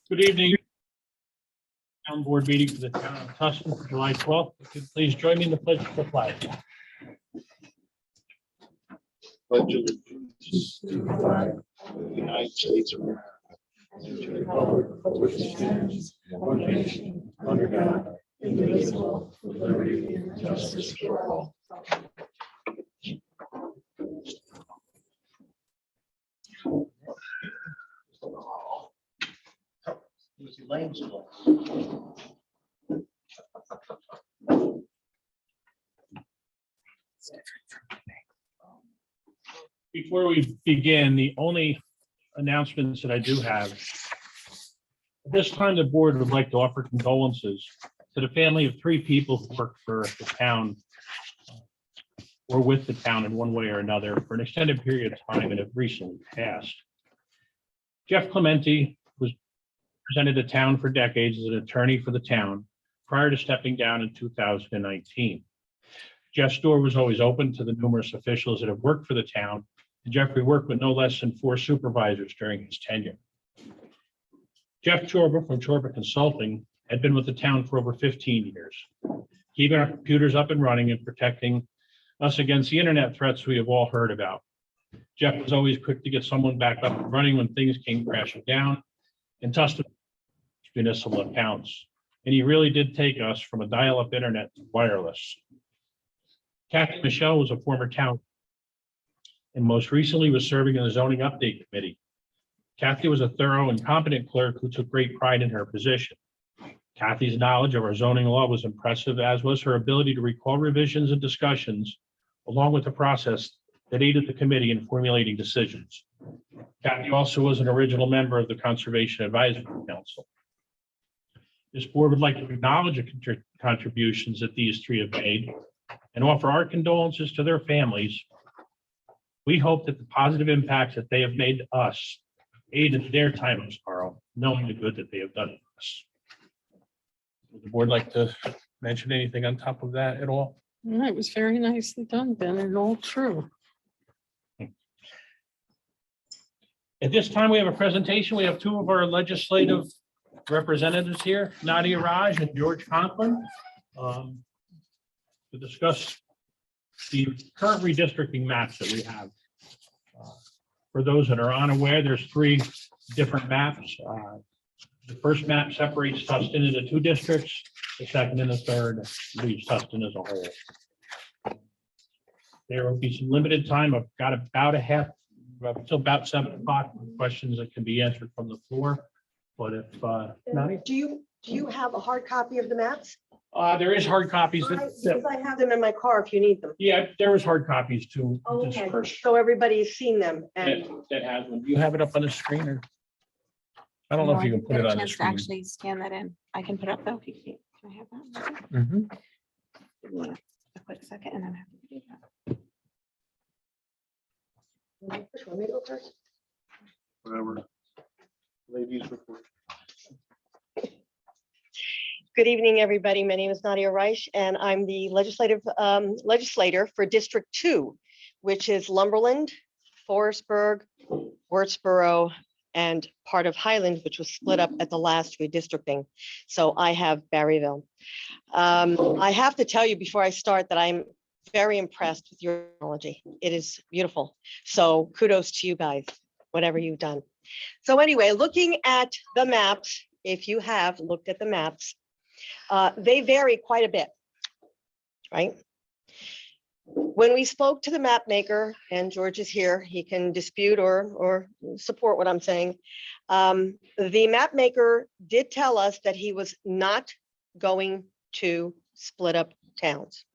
Good evening. Town Board meeting for the town of Tustin for July 12th. If you could please join me in the pledge of the flag. Pledge allegiance to the flag of the United States of America and to the republic for which it stands, one nation, under God, indivisible, with liberty and justice for all. Before we begin, the only announcements that I do have. At this time, the board would like to offer condolences to the family of 3 people who work for the town or with the town in one way or another for an extended period of time and have recently passed. Jeff Clementi was represented the town for decades as an attorney for the town prior to stepping down in 2019. Jeff's door was always open to the numerous officials that have worked for the town. And Jeffrey worked with no less than 4 supervisors during his tenure. Jeff Chorba from Chorba Consulting had been with the town for over 15 years, keeping our computers up and running and protecting us against the internet threats we have all heard about. Jeff was always quick to get someone back up and running when things came crashing down and Tustin municipal accounts. And he really did take us from a dial-up internet to wireless. Kathy Michelle was a former town and most recently was serving in the zoning update committee. Kathy was a thorough and competent clerk who took great pride in her position. Kathy's knowledge of our zoning law was impressive, as was her ability to recall revisions and discussions, along with the process that aided the committee in formulating decisions. Kathy also was an original member of the Conservation Advisory Council. This board would like to acknowledge the contributions that these 3 have made and offer our condolences to their families. We hope that the positive impacts that they have made to us aid in their time of sorrow, knowing the good that they have done for us. Would the board like to mention anything on top of that at all? No, it was very nicely done, Ben, and all true. At this time, we have a presentation. We have 2 of our legislative representatives here, Nadia Raj and George Conklin, to discuss the current redistricting maps that we have. For those that are unaware, there's 3 different maps. The first map separates Tustin into 2 districts. The second and the third leaves Tustin as a whole. There will be some limited time. I've got about until about 7 o'clock questions that can be answered from the floor. But if Nadia? Do you have a hard copy of the maps? There is hard copies. Because I have them in my car if you need them. Yeah, there is hard copies too. Just Okay, first so everybody's seen them and that has them. Do you have it up on the screen or? I don't know if you can put it on the Chance to screen. actually scan that in. I can put it up though. If you can. Can I have that? Mhm. Give me a quick second and then I have to do that. which one, me go first? Whatever. Ladies report. Good evening, everybody. My name is Nadia Reich, and I'm the legislator for District 2, which is Lumberland, Forestburg, Wurtsboro, and part of Highland, which was split up at the last redistricting. So I have Barryville. I have to tell you before I start that I'm very impressed with your technology. It is beautiful. So kudos to you guys, whatever you've done. So anyway, looking at the maps, if you have looked at the maps, they vary quite a bit, right? When we spoke to the map maker, and George is here, he can dispute or support what I'm saying. The map maker did tell us that he was not going to split up towns.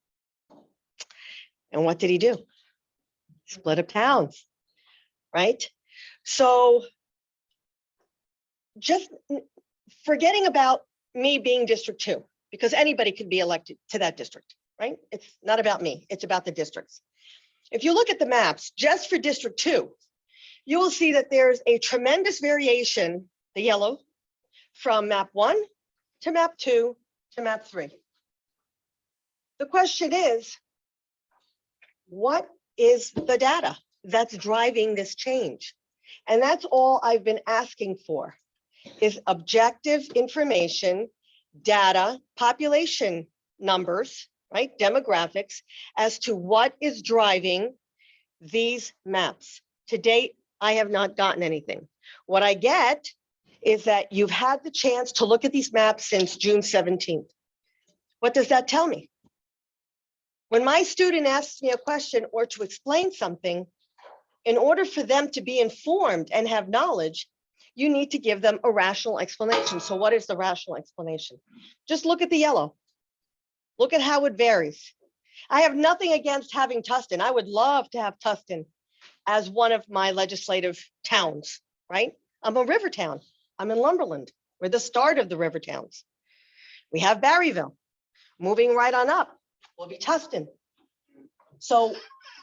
And what did he do? Split up towns, right? So just forgetting about me being District 2, because anybody could be elected to that district, right? It's not about me, it's about the districts. If you look at the maps, just for District 2, you will see that there's a tremendous variation, the yellow, from map 1 to map 2 to map 3. The question is, what is the data that's driving this change? And that's all I've been asking for. is objective information, data, population numbers, right? Demographics as to what is driving these maps. To date, I have not gotten anything. What I get is that you've had the chance to look at these maps since June 17th. What does that tell me? When my student asks me a question or to explain something, in order for them to be informed and have knowledge, you need to give them a rational explanation. So what is the rational explanation? Just look at the yellow. Look at how it varies. I have nothing against having Tustin. I would love to have Tustin as one of my legislative towns, right? I'm a river town. I'm in Lumberland. We're the start of the river towns. We have Barryville. Moving right on up will be Tustin. So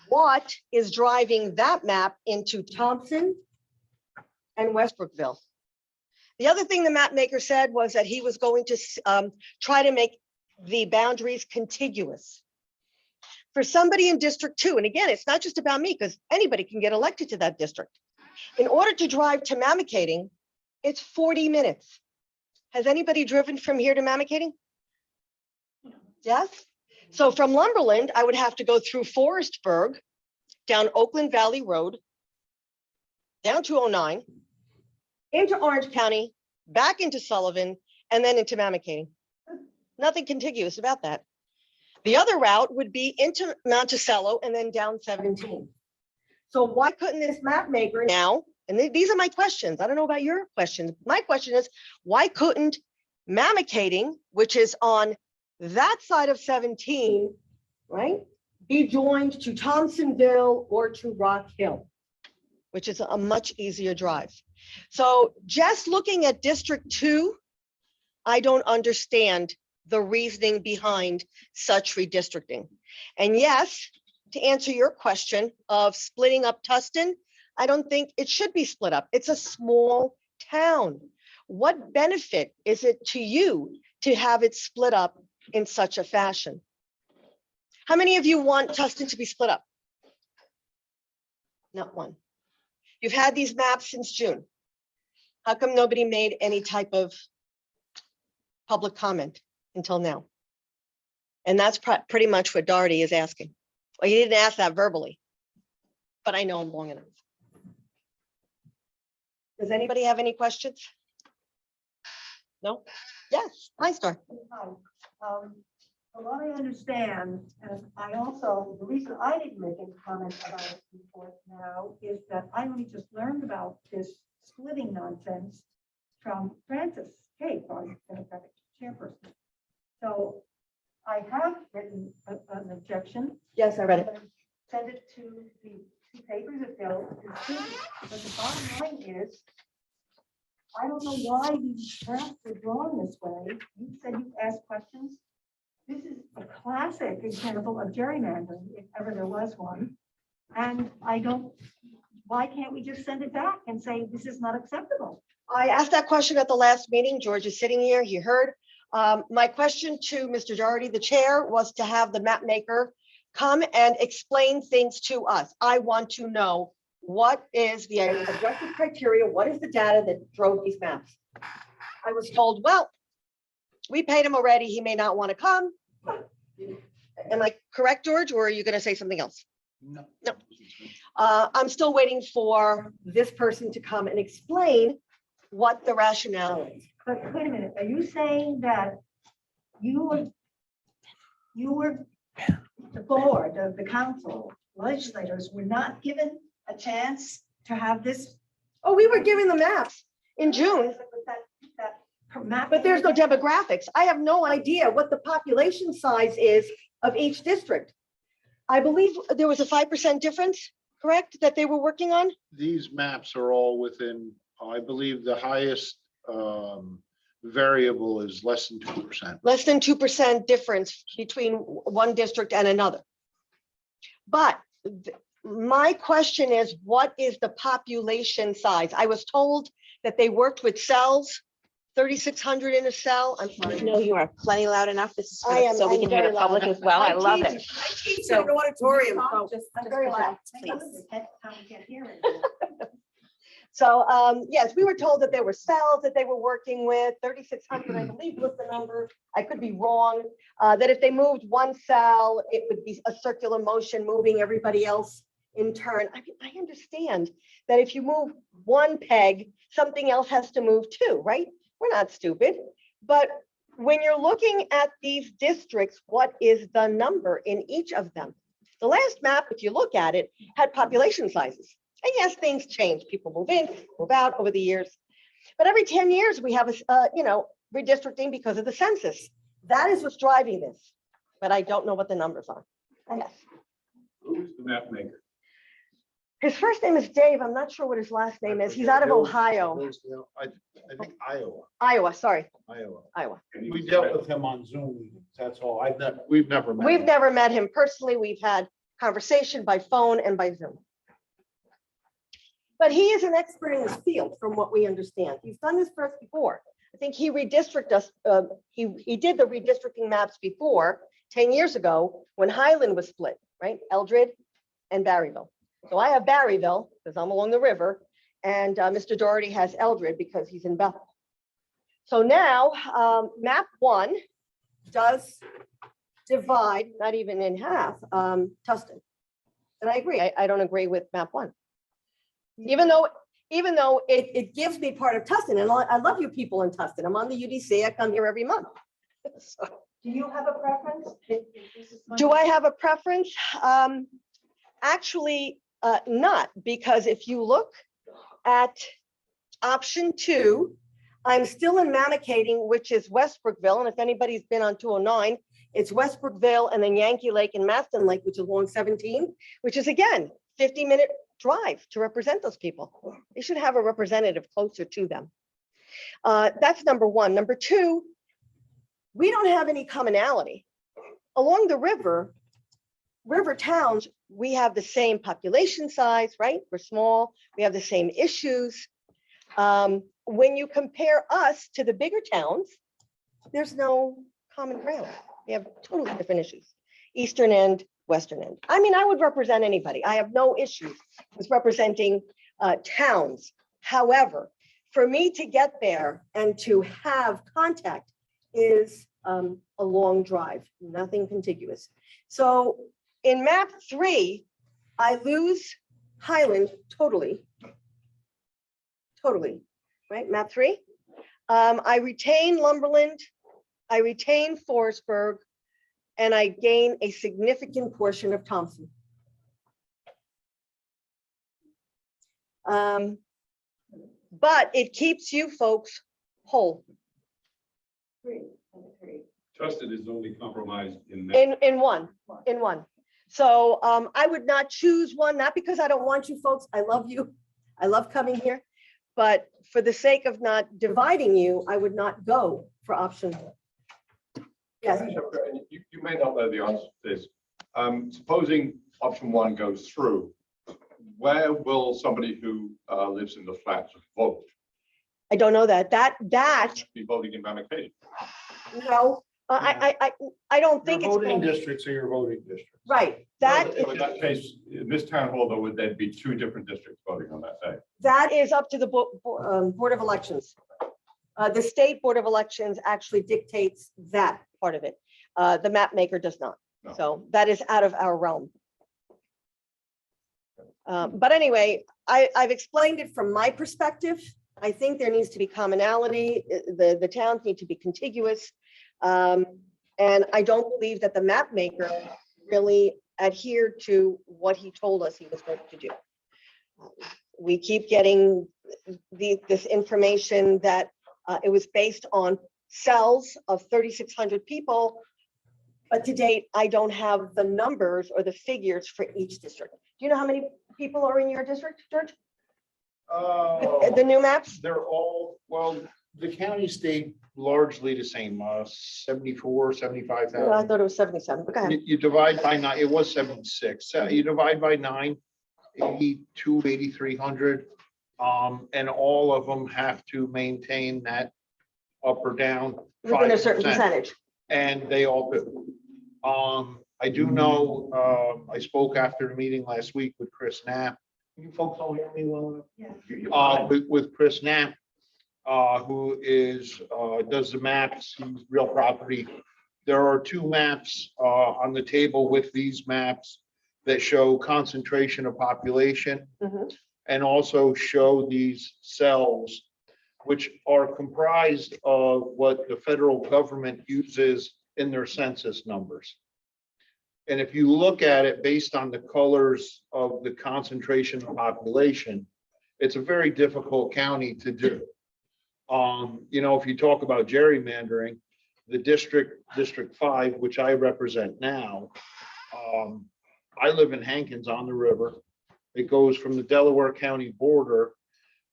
what is driving that map into Thompson and Westbrookville? The other thing the map maker said was that he was going to try to make the boundaries contiguous. For somebody in District 2, and again, it's not just about me because anybody can get elected to that district. In order to drive to Mamakating, it's 40 minutes. Has anybody driven from here to Mamakating? Yes? So from Lumberland, I would have to go through Forestburg, down Oakland Valley Road, down 209, into Orange County, back into Sullivan, and then into Mamakating. Nothing contiguous about that. The other route would be into Monticello and then down 17. So why couldn't this map maker now, and these are my questions, I don't know about your questions. My question is, why couldn't Mamakating, which is on that side of 17, right, be joined to Thompsonville or to Rock Hill, which is a much easier drive. So just looking at District 2, I don't understand the reasoning behind such redistricting. And yes, to answer your question of splitting up Tustin, I don't think it should be split up. It's a small town. What benefit is it to you to have it split up in such a fashion? How many of you want Tustin to be split up? Not one. You've had these maps since June. How come nobody made any type of public comment until now? And that's pretty much what Doherty is asking. Well, he didn't ask that verbally, but I know him long enough. Does anybody have any questions? No? Yes, hi, Star. From what I understand, and I also, the reason I didn't make any comment about it before now is that I only just learned about this splitting nonsense from Francis Kate, our Democratic chairperson. So I have written an objection. Yes, I read it. Send it to the two papers if they'll consider. But the bottom line is, I don't know why these maps are drawn this way. You said you asked questions. This is a classic example of gerrymandering, if ever there was one. And why can't we just send it back and say, this is not acceptable? I asked that question at the last meeting. George is sitting here, he heard. My question to Mr. Doherty, the chair, was to have the map maker come and explain things to us. I want to know what is the objective criteria, what is the data that drove these maps? I was told, well, we paid him already, he may not want to come. Am I correct, George, or are you going to say something else? No. No. I'm still waiting for this person to come and explain what the rationale is. But wait a minute, are you saying that you were the board of the council, legislators were not given a chance to have this? Oh, we were giving the maps in June, Map, but there's no demographics. I have no idea what the population size is of each district. I believe there was a 5% difference, correct, that they were working on? These maps are all within, I believe the highest variable is less than 2%. Less than 2% difference between one district and another. But my question is, what is the population size? I was told that they worked with cells, 3,600 in a cell. I'm sorry. No, you are plenty loud enough. This is I am- so we I'm can hear very the public loud. as well. I love it. I teach So- in an auditorium. Just I'm very loud. please. So, yes, we were told that there were cells that they were working with, 3,600, I believe was the number. I could be wrong. That if they moved one cell, it would be a circular motion moving everybody else in turn. I mean, I understand that if you move one peg, something else has to move too, right? We're not stupid. But when you're looking at these districts, what is the number in each of them? The last map, if you look at it, had population sizes. And yes, things change. People move in, move out over the years. But every 10 years, we have redistricting because of the census. That is what's driving this. But I don't know what the numbers are. Yes. Who's the map maker? His first name is Dave. I'm not sure what his last name is. He's out of Ohio, I think Iowa. Iowa, sorry, Iowa. Iowa. We dealt with him on Zoom meetings, that's all. We've never met. We've him. never met him personally. We've had conversation by phone and by Zoom. But he is an expert in his field, from what we understand. He's done this for us before. I think he redistricted us. He did the redistricting maps before 10 years ago when Highland was split, right? Eldred and Barryville. So I have Barryville because I'm along the river, and Mr. Doherty has Eldred because he's in Bethel. So now map 1 does divide, not even in half, Tustin. And I agree. I don't agree with map 1. Even though it gives me part of Tustin, and I love you people in Tustin. I'm on the UDC. I come here every month. So, Do you have a preference? do I have a preference? Actually, not, because if you look at option 2, I'm still in Mamakating, which is Westbrookville. And if anybody's been on 209, it's Westbrookville and then Yankee Lake and Maston Lake, which is along 17, which is again, 50-minute drive to represent those people. They should have a representative closer to them. That's number 1. Number 2, we don't have any commonality. Along the river towns, we have the same population size, right? We're small, we have the same issues. When you compare us to the bigger towns, there's no common ground. We have totally different issues. Eastern end, Western end. I mean, I would represent anybody. I have no issues with representing towns. However, for me to get there and to have contact is a long drive, nothing contiguous. So in map 3, I lose Highland totally, right? Map 3. I retain Lumberland, I retain Forestburg, and I gain a significant portion of Thompson. But it keeps you folks whole. Tustin is only compromised in In one. So I would not choose one, not because I don't want you folks. I love you. I love coming here. But for the sake of not dividing you, I would not go for option 1. Yes. You may not know the answer to this. Supposing option 1 goes through, where will somebody who lives in the flats vote? I don't know that. That Be voting in Mamakating. no, I don't think Your it's voting going- districts are your voting districts. right. That In that case, in this town hall, though, would there be 2 different districts voting on that day? that is up to the Board of Elections. The State Board of Elections actually dictates that part of it. The map maker does not. No. So that is out of our realm. But anyway, I've explained it from my perspective. I think there needs to be commonality. The towns need to be contiguous. And I don't believe that the map maker really adhered to what he told us he was going to do. We keep getting this information that it was based on cells of 3,600 people. But to date, I don't have the numbers or the figures for each district. Do you know how many people are in your district, George? The new maps? They're all, well, the county stayed largely the same, 74, Oh, I 75,000. thought it was 77. But go ahead. You divide by 9, it was 76. You divide by 9, 82, 8,300. And all of them have to maintain that up or down. Within a certain 5%. percentage. And they all do. I do know, I spoke after the meeting last week with Chris Knapp, You folks all hear me well Yeah. enough? With Chris Knapp, who does the maps, he's real property. There are two maps, on the table with these maps that show concentration of population Mhm. and also show these cells, which are comprised of what the federal government uses in their census numbers. And if you look at it based on the colors of the concentration of population, it's a very difficult county to do. If you talk about gerrymandering, the District 5, which I represent now, I live in Hankins on the river. It goes from the Delaware County border.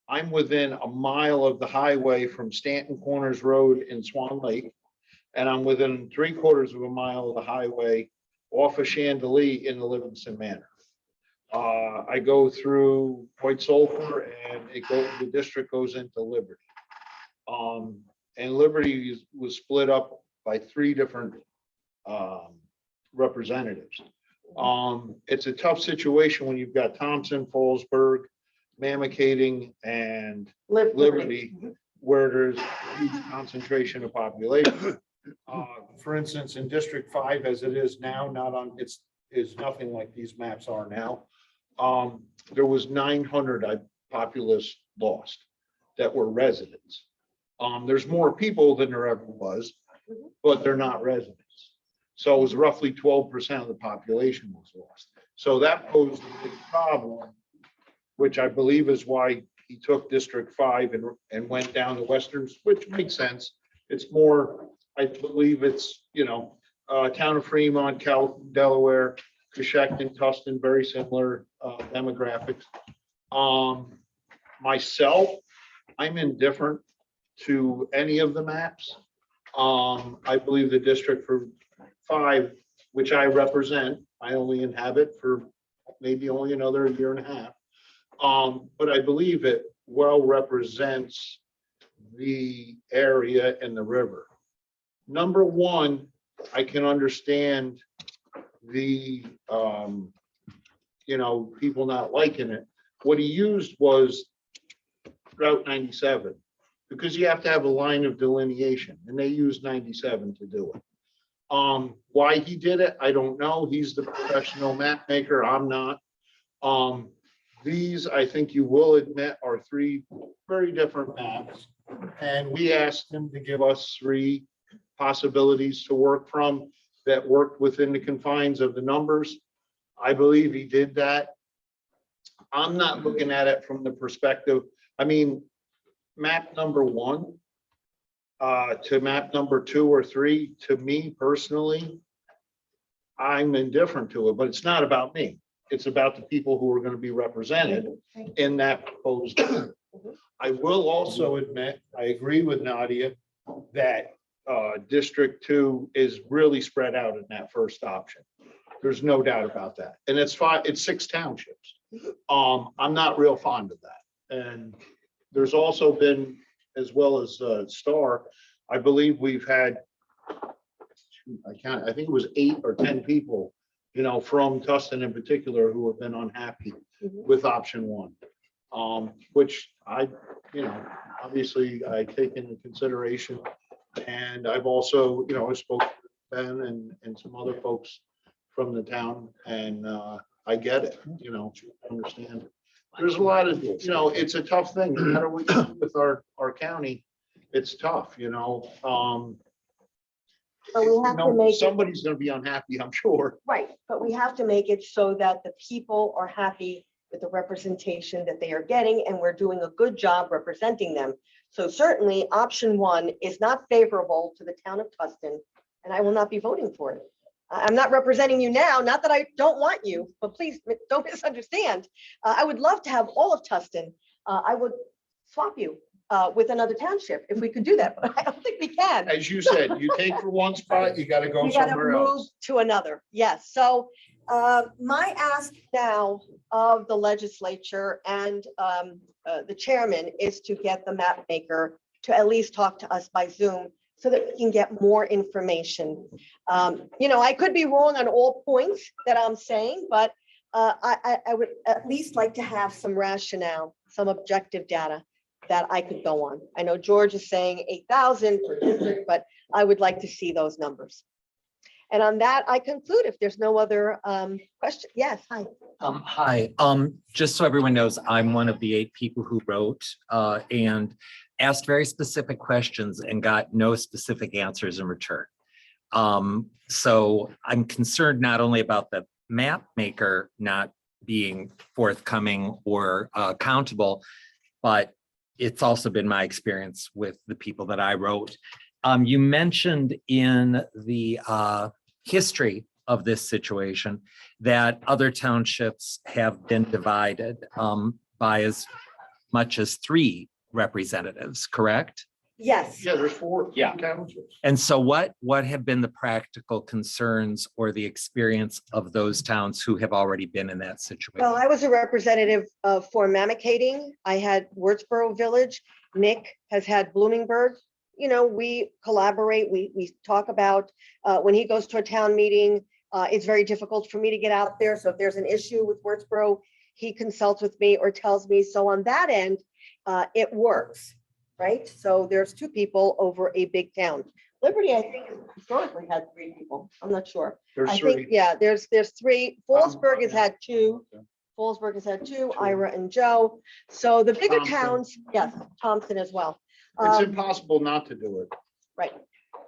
I'm within a mile of the highway from Stanton Corners Road in Swan Lake. And I'm within 3/4 of a mile of the highway off of Chantilly in the Livingston Manor. I go through White Sulphur and the district goes into Liberty. And Liberty was split up by 3 different representatives. It's a tough situation when you've got Thompson, Fallsburg, Mamakating, and Liberty, where there's a huge concentration of population. For instance, in District 5, as it is now, is nothing like these maps are now. There was 900 populace lost that were residents. There's more people than there ever was, but they're not residents. So it was roughly 12% of the population was lost. So that posed a big problem, which I believe is why he took District 5 and went down the western, which makes sense. It's more, I believe it's, town of Fremont, Delaware, Coshocton, Tustin, very similar demographics. Myself, I'm indifferent to any of the maps. I believe the District 5, which I represent, I only inhabit for maybe only another 1.5 years. But I believe it well represents the area and the river. Number one, I can understand the, people not liking it. What he used was Route 97, because you have to have a line of delineation, and they used 97 to do it. Why he did it, I don't know. He's the professional map maker. I'm not. These, I think you will admit, are 3 very different maps. And we asked him to give us 3 possibilities to work from that worked within the confines of the numbers. I believe he did that. I'm not looking at it from the perspective, map number 1 to map number 2 or 3, to me personally, I'm indifferent to it, but it's not about me. It's about the people who are going to be represented in that proposed. I will also admit, I agree with Nadia that District 2 is really spread out in that first option. There's no doubt about that. And it's 6 townships. I'm not real fond of that. And there's also been, as well as Star, I believe we've had, I think it was 8 or 10 people, from Tustin in particular, who have been unhappy with option 1, which I, obviously I take into consideration. And I've also, I spoke to Ben and some other folks from the town, and I get it, I understand. There's a lot of, it's a tough thing, no matter what you do with our county, it's tough, But we have to make it, somebody's gonna be unhappy, I'm sure. right, but we have to make it so that the people are happy with the representation that they are getting, and we're doing a good job representing them. So certainly, option 1 is not favorable to the town of Tustin, and I will not be voting for it. I'm not representing you now, not that I don't want you, but please don't misunderstand. I would love to have all of Tustin. I would swap you with another township if we could do that, but I don't think we can. As you said, you take for one spot, you gotta go We gotta somewhere move else. to another, yes. So my ask now of the legislature and the chairman is to get the map maker to at least talk to us by Zoom so that we can get more information. I could be wrong on all points that I'm saying, but I would at least like to have some rationale, some objective data that I could go on. I know George is saying 8,000 per district, but I would like to see those numbers. And on that, I conclude if there's no other question. Yes, hi. Hi, just so everyone knows, I'm one of the 8 people who wrote and asked very specific questions and got no specific answers in return. So I'm concerned not only about the map maker not being forthcoming or accountable, but it's also been my experience with the people that I wrote. You mentioned in the history of this situation that other townships have been divided by as much as 3 representatives, correct? Yes. Yeah, there's 4 Yeah. townships. And so what have been the practical concerns or the experience of those towns who have already been in that situation? Well, I was a representative for Mamakating. I had Wurtsboro Village. Nick has had Bloomingburg. You know, we collaborate. We talk about when he goes to a town meeting, it's very difficult for me to get out there. So if there's an issue with Wurtsboro, he consults with me or tells me. So on that end, it works, right? So there's 2 people over a big town. Liberty, I think, historically had 3 people. I'm not sure. There's I think, 3. yeah, there's 3. Fallsburg has had 2. Fallsburg has had 2, Ira and Joe. So the bigger Thompson. towns, yes, Thompson as well. It's impossible not to do it. Right.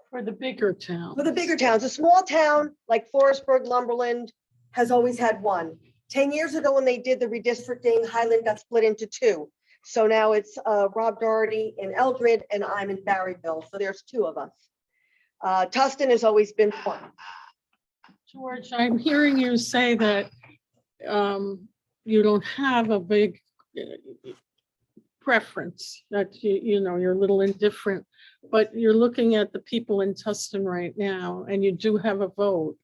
For the bigger town. For the bigger towns, a small town like Forestburg, Lumberland has always had 1. 10 years ago, when they did the redistricting, Highland got split into 2. So now it's Rob Doherty in Eldred and I'm in Barryville. So there's 2 of us. Tustin has always been 1. George, I'm hearing you say that you don't have a big preference, that you know, you're a little indifferent, but you're looking at the people in Tustin right now, and you do have a vote.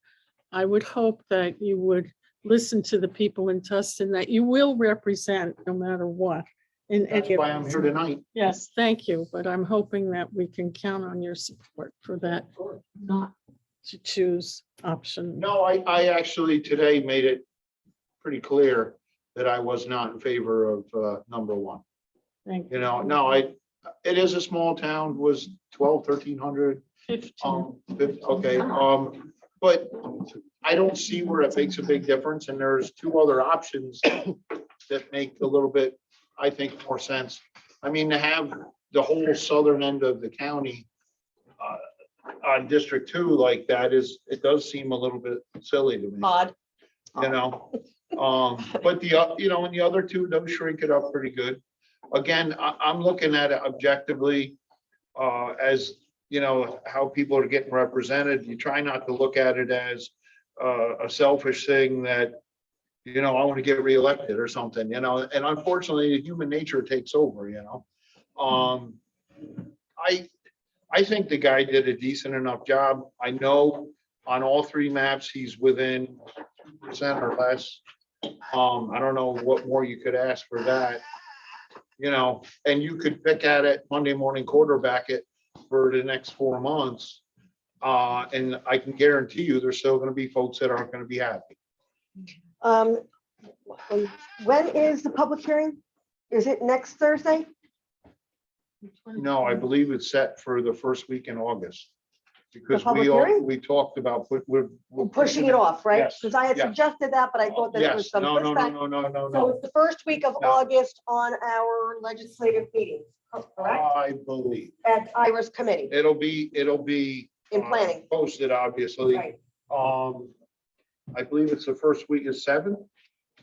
I would hope that you would listen to the people in Tustin that you will represent no matter what. That's why I'm here tonight. Yes, thank you, but I'm hoping that we can count on your support for that, not to choose option. No, I actually today made it pretty clear that I was not in favor of number 1. Thank You know, no, it is a small town, was 1,300. 15. Okay, but I don't see where it makes a big difference, and there's 2 other options that make a little bit, I think, more sense. I mean, to have the whole southern end of the county on District 2 like that it does seem a little bit silly to me, Odd. you know? But you know, and the other 2, those shrink it up pretty good. Again, I'm looking at it objectively, as, you know, how people are getting represented. You try not to look at it as a selfish thing that, you know, I want to get reelected or something, you know, and unfortunately, human nature takes over, you know. I think the guy did a decent enough job. I know on all 3 maps, he's within 2% or less. I don't know what more you could ask for that. You know, and you could pick at it Monday morning, quarterback it for the next 4 months. And I can guarantee you, there's still going to be folks that aren't going to be happy. When is the public hearing? Is it next Thursday? No, I believe it's set for the first week in August. Because public hearing? we talked about, we're Pushing it off, right? Yes, Because I had yes. suggested that, but I thought that it was Yes, some no, pushback. no. So it's the first week of No. August on our legislative meetings, correct? I believe At Ira's committee it'll be in planning. posted, obviously. Right. I believe it's the first week is 7th.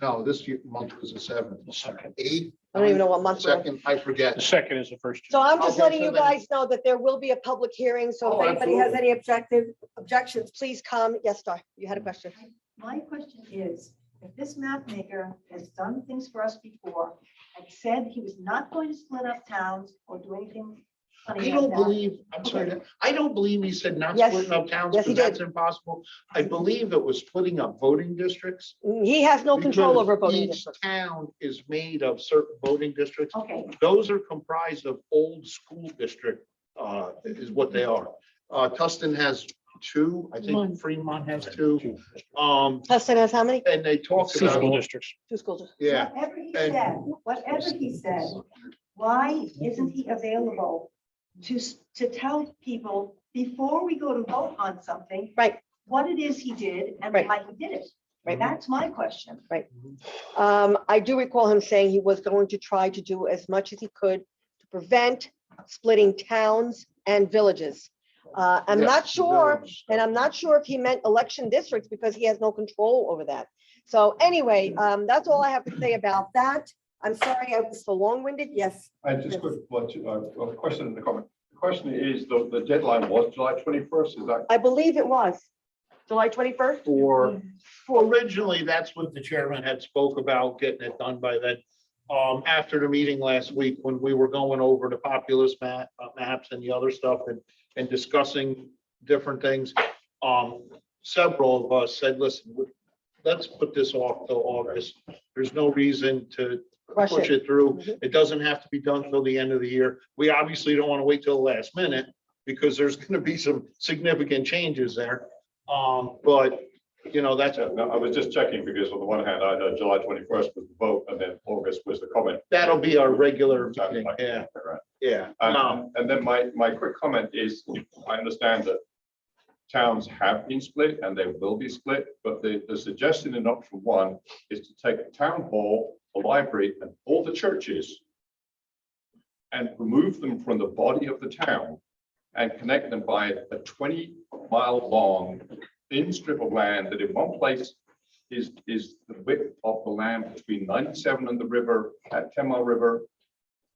No, this month was the 7th. 8th. I don't even know what month we're in. 2nd, I forget. The second is the first. So I'm just Okay, letting so you then- guys know that there will be a public hearing. So Oh, if anybody has absolutely. any objections, please come. Yes, Star, you had a question. My question is, if this map maker has done things for us before and said he was not going to split up towns or do anything I funny don't like that. believe, I'm sorry, I don't believe he said not Yes. splitting up towns, Yes, he because that's did. impossible. I believe it was splitting up voting districts. He has no control because over voting each districts. town is made of certain voting districts. Okay, Those are comprised of old school district, is what they are. Tustin has two, I One. think Fremont has two. Tustin has how many? And they talked Two school about, districts. Two schools. yeah, Whatever he said, why isn't he available to tell people before we go to vote on something? Right. What it is he did and Right. why he did it. Right. That's my question. I do recall him saying he was going to try to do as much as he could to prevent splitting towns and villages. I'm Yeah, not sure, village. and I'm not sure if he meant election districts because he has no control over that. So anyway, that's all I have to say about that. I'm sorry I was so long-winded. Yes. I just got a question and a comment. The question is, the deadline was July 21st, is that? I believe it was July 21st. for, originally, that's what the chairman had spoke about, getting it done by then. After the meeting last week, when we were going over the populous maps and the other stuff and discussing different things, several of us said, listen, let's put this off till August. There's no reason to Rush push it. it through. Mhm. It doesn't have to be done till the end of the year. We obviously don't want to wait till the last minute because there's going to be some significant changes there. But, you know, that's, No, I was just checking because on the one hand, I heard July 21st was the vote and then August was the comment. that'll be our regular meeting. Right. Yeah, yeah. And then my quick comment is, I understand that towns have been split and they will be split, but the suggestion in option one is to take a town hall, a library, and all the churches and remove them from the body of the town and connect them by a 20-mile-long thin strip of land that in one place is the width of the land between 97 and the river at 10 Mile River.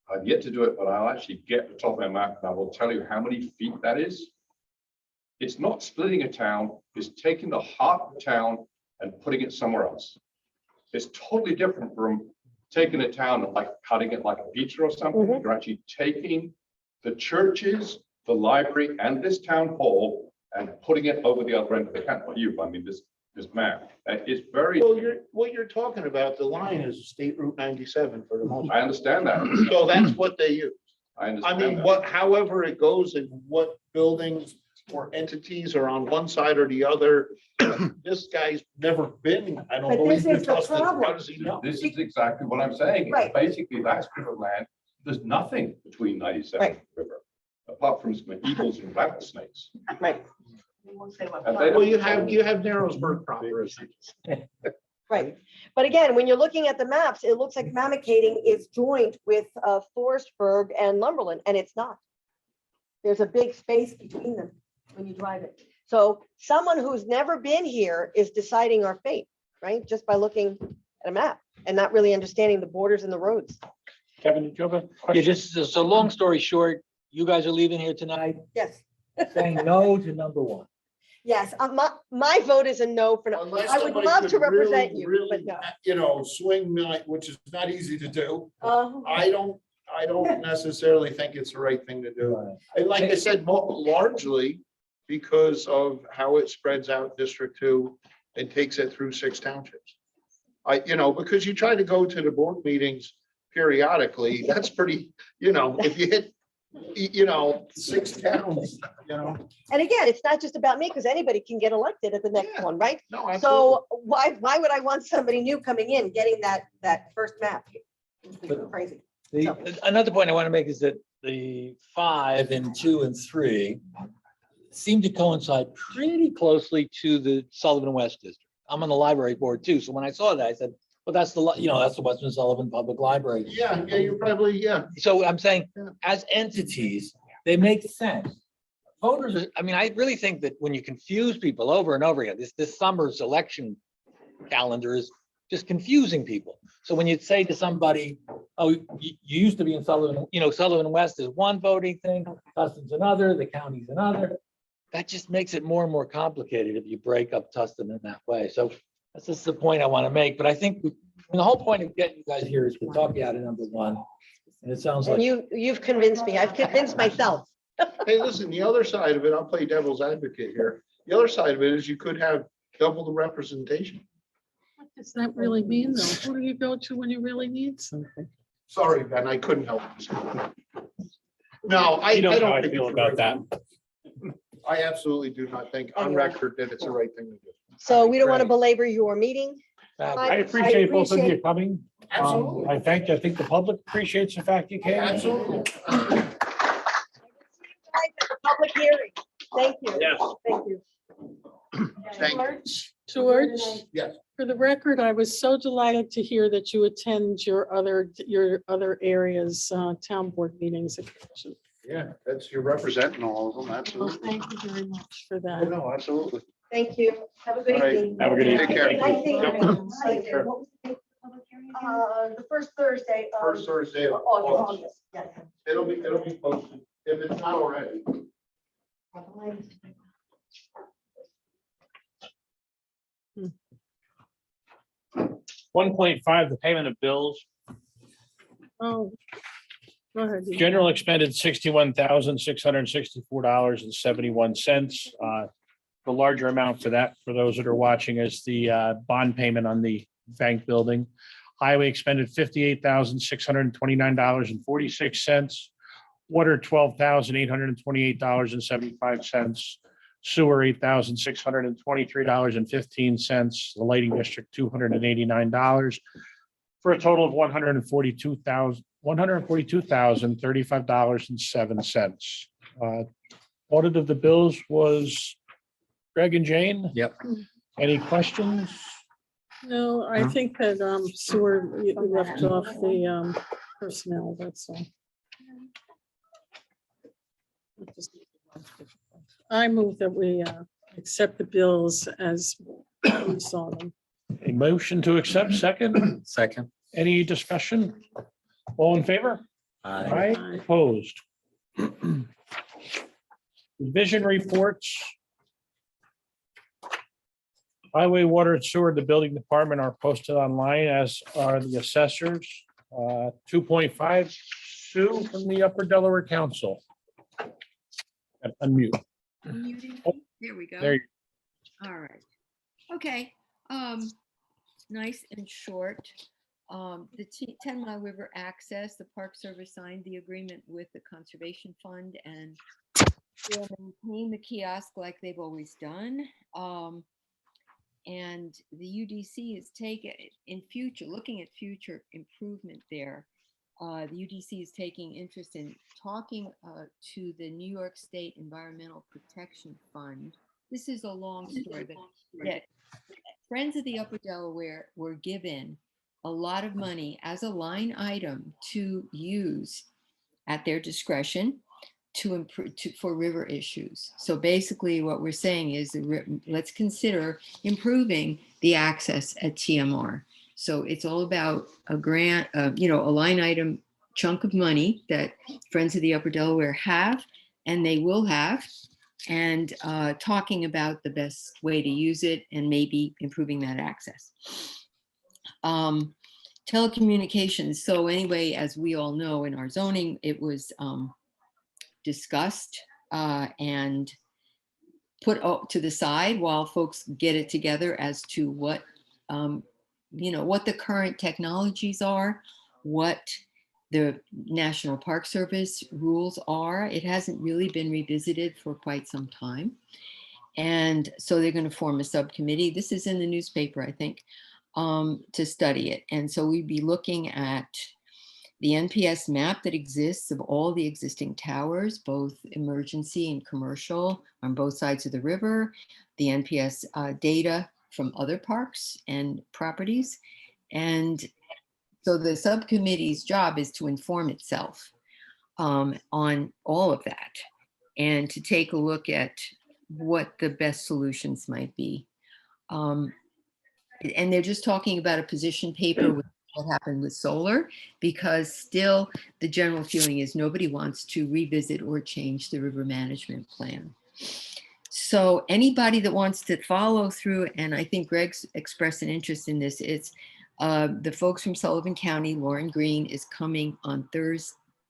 I've yet to do it, but I'll actually get the top of my map and I will tell you how many feet that is. It's not splitting a town, it's taking the heart of the town and putting it somewhere else. It's totally different from taking a town and like cutting it like a pizza or something. Mhm. You're actually taking the churches, the library, and this town hall and putting it over the other end of the county. Not you, I mean, this map. It's very, Well, what you're talking about, the line is State Route 97 for the most. I understand that. So that's what they use. I I understand mean, that. however it goes and what buildings or entities are on one side or the other. This guy's never been, I don't But believe. this is in the Tustin. problem. How does he know? This is exactly what I'm saying. Right. Basically, that strip of land, there's nothing between 97 and the river, apart from some eagles and rattlesnakes. Right, We won't say what. And they Well, you have Narrowsburg proper. right. But again, when you're looking at the maps, it looks like Mamakating is joined with Forestburg and Lumberland, and it's not. There's a big space between them when you drive it. So someone who's never been here is deciding our fate, right? Just by looking at a map and not really understanding the borders and the roads. Kevin, did you have a Yeah, question? just, so long story short, you guys are leaving here tonight Yes, saying no to number one. yes, my vote is a no for now. Unless I would somebody love could to represent really, you, really, but no. You know, swing me, which is not easy to do. Uh, I don't necessarily think it's the right thing to do. And like I said, largely because of how it spreads out District 2 and takes it through 6 townships. Because you try to go to the board meetings periodically, that's pretty, if you hit, 6 towns, And again, it's not just about me, because anybody can get elected at the next Yeah. one, right? No, absolutely. So why would I want somebody new coming in, getting that first map? It's crazy. Another point I want to make is that the 5 and 2 and 3 seem to coincide pretty closely to the Sullivan West District. I'm on the library board too, so when I saw that, I said, well, that's the Western Sullivan Public Library. Yeah, you're probably, yeah. So I'm saying, as entities, they make sense. Voters, I really think that when you confuse people over and over again, this summer's election calendar is just confusing people. So when you say to somebody, oh, you used to be in Sullivan, Sullivan West is one voting thing, Tustin's another, the county's another. That just makes it more and more complicated if you break up Tustin in that way. So that's just the point I want to make. But I think the whole point of getting you guys here is to talk you out of number one. And it sounds And like, you've convinced me. I've convinced myself. Hey, listen, the other side of it, I'll play devil's advocate here. The other side of it is you could have double the representation. What does that really mean, though? Who do you go to when you really need something? Sorry, Ben, I couldn't help. No, I You know how don't I think feel it's about right. that. I absolutely do not think on record that it's the right thing to do. So we don't want to Right. belabor your meeting. I appreciate both of you appreciate- coming. Absolutely. I think the public appreciates the fact you came. Absolutely. Guys, at the Public hearing. Thank you. Yes. Thank you. Thank you. George, Yes. for the record, I was so delighted to hear that you attend your other areas, town board meetings. Yeah, that's, you're representing all of them, Well, absolutely. thank you very much for Oh, that. no, absolutely. Thank you. Have a good All right. evening. Have a good Take care. Nice seeing Yep. you. Right, Sure. what was the date for the public hearing again? The first Thursday of First Thursday of August. August. Yes. It'll be posted, if it's not already. 1.5, the payment of bills. Oh. Go ahead. you- General expended $61,664.71. The larger amount for that, for those that are watching, is the bond payment on the bank building. Highway expended $58,629.46. Water, $12,828.75. Sewer, $8,623.15. The lighting district, $289, for a total of $142,035.07. Audit of the bills was Greg and Jane. Yep. Any questions? No, I No? think that sewer you left off the personnel, that's all. I move that we accept the bills as we saw them. A motion to accept, second. Second. Any discussion? All in favor? Aye. Aye, opposed. Vision reports. Highway, water, and sewer, the building department are posted online, as are the assessors. 2.5, Sue from the Upper Delaware Council. Unmute. Muting. Oh, There we go. There, you- All right. Okay. Nice and short. The 10 Mile River access, the Park Service signed the agreement with the Conservation Fund and will maintain the kiosk like they've always done. And the UDC is looking at future improvement there. The UDC is taking interest in talking to the New York State Environmental Protection Fund. This is a long story, but that Friends of the Upper Delaware were given a lot of money as a line item to use at their discretion to improve for river issues. So basically what we're saying is let's consider improving the access at TMR. So it's all about a grant, a line item chunk of money that Friends of the Upper Delaware have, and they will have, and talking about the best way to use it and maybe improving that access. Telecommunications. So anyway, as we all know in our zoning, it was discussed and put to the side while folks get it together as to what what the current technologies are, what the National Park Service rules are. It hasn't really been revisited for quite some time. And so they're going to form a subcommittee. This is in the newspaper, I think, to study it. And so we'd be looking at the NPS map that exists of all the existing towers, both emergency and commercial on both sides of the river, the NPS data from other parks and properties. And so the subcommittee's job is to inform itself on all of that and to take a look at what the best solutions might be. And they're just talking about a position paper with what happened with solar, because still the general feeling is nobody wants to revisit or change the river management plan. So anybody that wants to follow through, and I think Greg's expressed an interest in this, it's the folks from Sullivan County, Lauren Green is coming on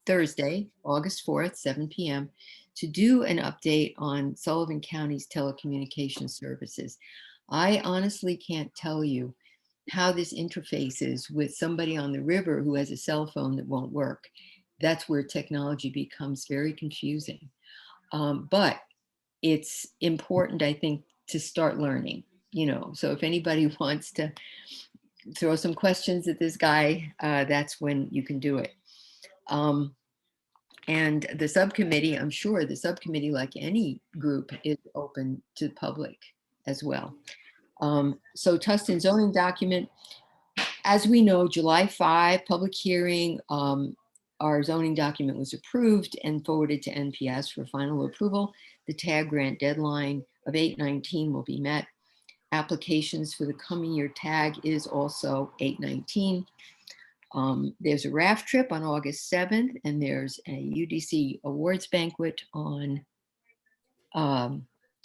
Thursday, August 4th, 7 p.m. to do an update on Sullivan County's telecommunication services. I honestly can't tell you how this interfaces with somebody on the river who has a cell phone that won't work. That's where technology becomes very confusing. But it's important, I think, to start learning, so if anybody wants to throw some questions at this guy, that's when you can do it. And the subcommittee, I'm sure the subcommittee, like any group, is open to the public as well. So Tustin zoning document, as we know, July 5, public hearing, our zoning document was approved and forwarded to NPS for final approval. The tag grant deadline of 8/19 will be met. Applications for the coming year tag is also 8/19. There's a raft trip on August 7th, and there's a UDC awards banquet on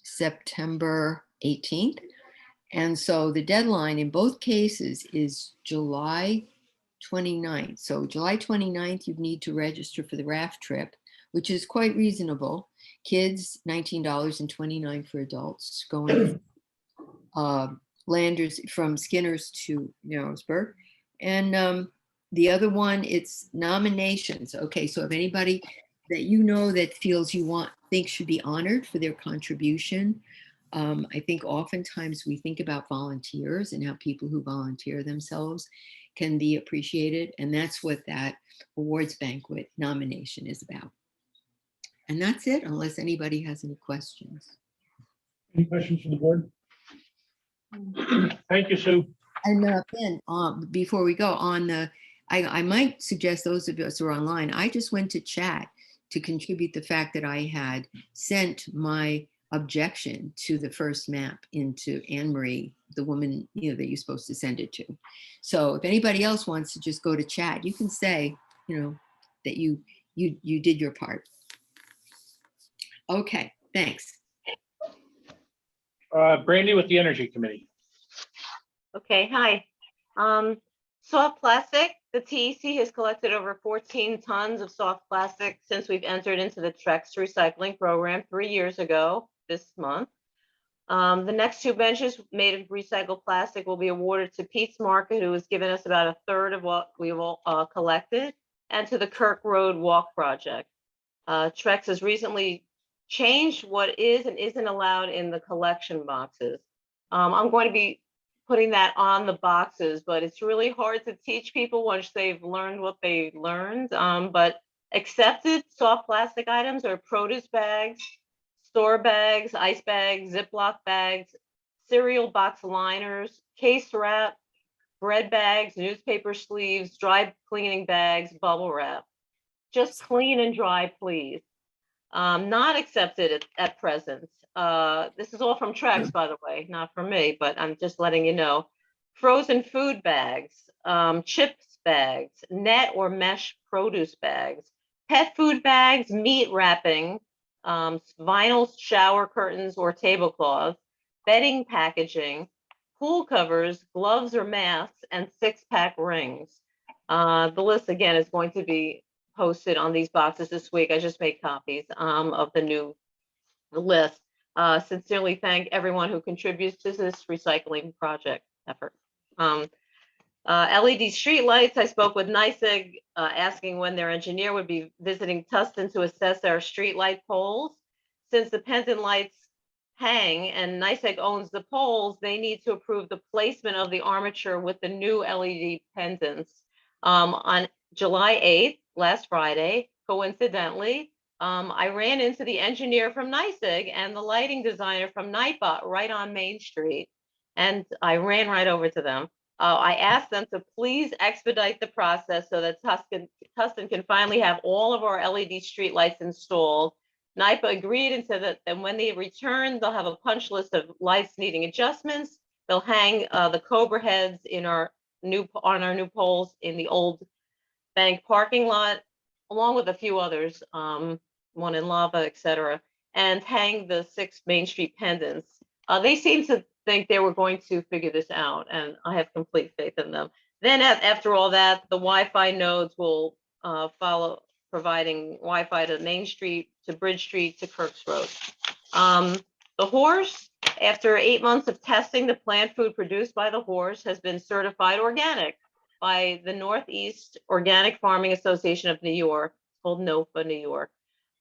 September 18th. And so the deadline in both cases is July 29th. So July 29th, you need to register for the raft trip, which is quite reasonable. Kids, $19.29 for adults, going Landers from Skinners to Narrowsburg. And the other one, it's nominations. Okay, so if anybody that that feels think should be honored for their contribution, I think oftentimes we think about volunteers and how people who volunteer themselves can be appreciated. And that's what that awards banquet nomination is about. And that's it, unless anybody has any questions. Any questions from the board? Thank you, Sue. And Ben, before we go on I might suggest those of us who are online, I just went to chat to contribute the fact that I had sent my objection to the first map into Anne Marie, the woman, that you're supposed to send it to. So if anybody else wants to just go to chat, you can say, that you did your part. Okay, thanks. Brandy with the Energy Committee. Okay, hi. Soft plastic, the TEC has collected over 14 tons of soft plastic since we've entered into the Trex recycling program 3 years ago this month. The next 2 benches made of recycled plastic will be awarded to Pete's Market, who has given us about 1/3 of what we will collected, and to the Kirk Road Walk Project. Trex has recently changed what is and isn't allowed in the collection boxes. I'm going to be putting that on the boxes, but it's really hard to teach people once they've learned what they learned. But accepted soft plastic items are produce bags, store bags, ice bags, Ziploc bags, cereal box liners, case wrap, bread bags, newspaper sleeves, dry cleaning bags, bubble wrap. Just clean and dry, please. Not accepted at present. This is all from Trex, by the way, not from me, but I'm just letting you know. Frozen food bags, chips bags, net or mesh produce bags, pet food bags, meat wrapping, vinyl shower curtains or tablecloths, bedding packaging, pool covers, gloves or masks, and 6-pack rings. The list again is going to be posted on these boxes this week. I just made copies of the list. Sincerely thank everyone who contributes to this recycling project effort. LED street lights, I spoke with NYSEG asking when their engineer would be visiting Tustin to assess our street light poles. Since the pendant lights hang and NYSEG owns the poles, they need to approve the placement of the armature with the new LED pendants. On July 8th, last Friday, coincidentally, I ran into the engineer from NYSEG and the lighting designer from Nightbot right on Main Street, and I ran right over to them. I asked them to please expedite the process so that Tustin can finally have all of our LED street lights installed. NYPA agreed and said that when they return, they'll have a punch list of lights needing adjustments. They'll hang the Cobra heads on our new poles in the old bank parking lot, along with a few others, one in Lava, etc., and hang the 6 Main Street pendants. They seem to think they were going to figure this out, and I have complete faith in them. Then after all that, the Wi-Fi nodes will follow, providing Wi-Fi to Main Street, to Bridge Street, to Kirk's Road. The horse, after 8 months of testing, the plant food produced by the horse has been certified organic by the Northeast Organic Farming Association of New York, called NOFA New York.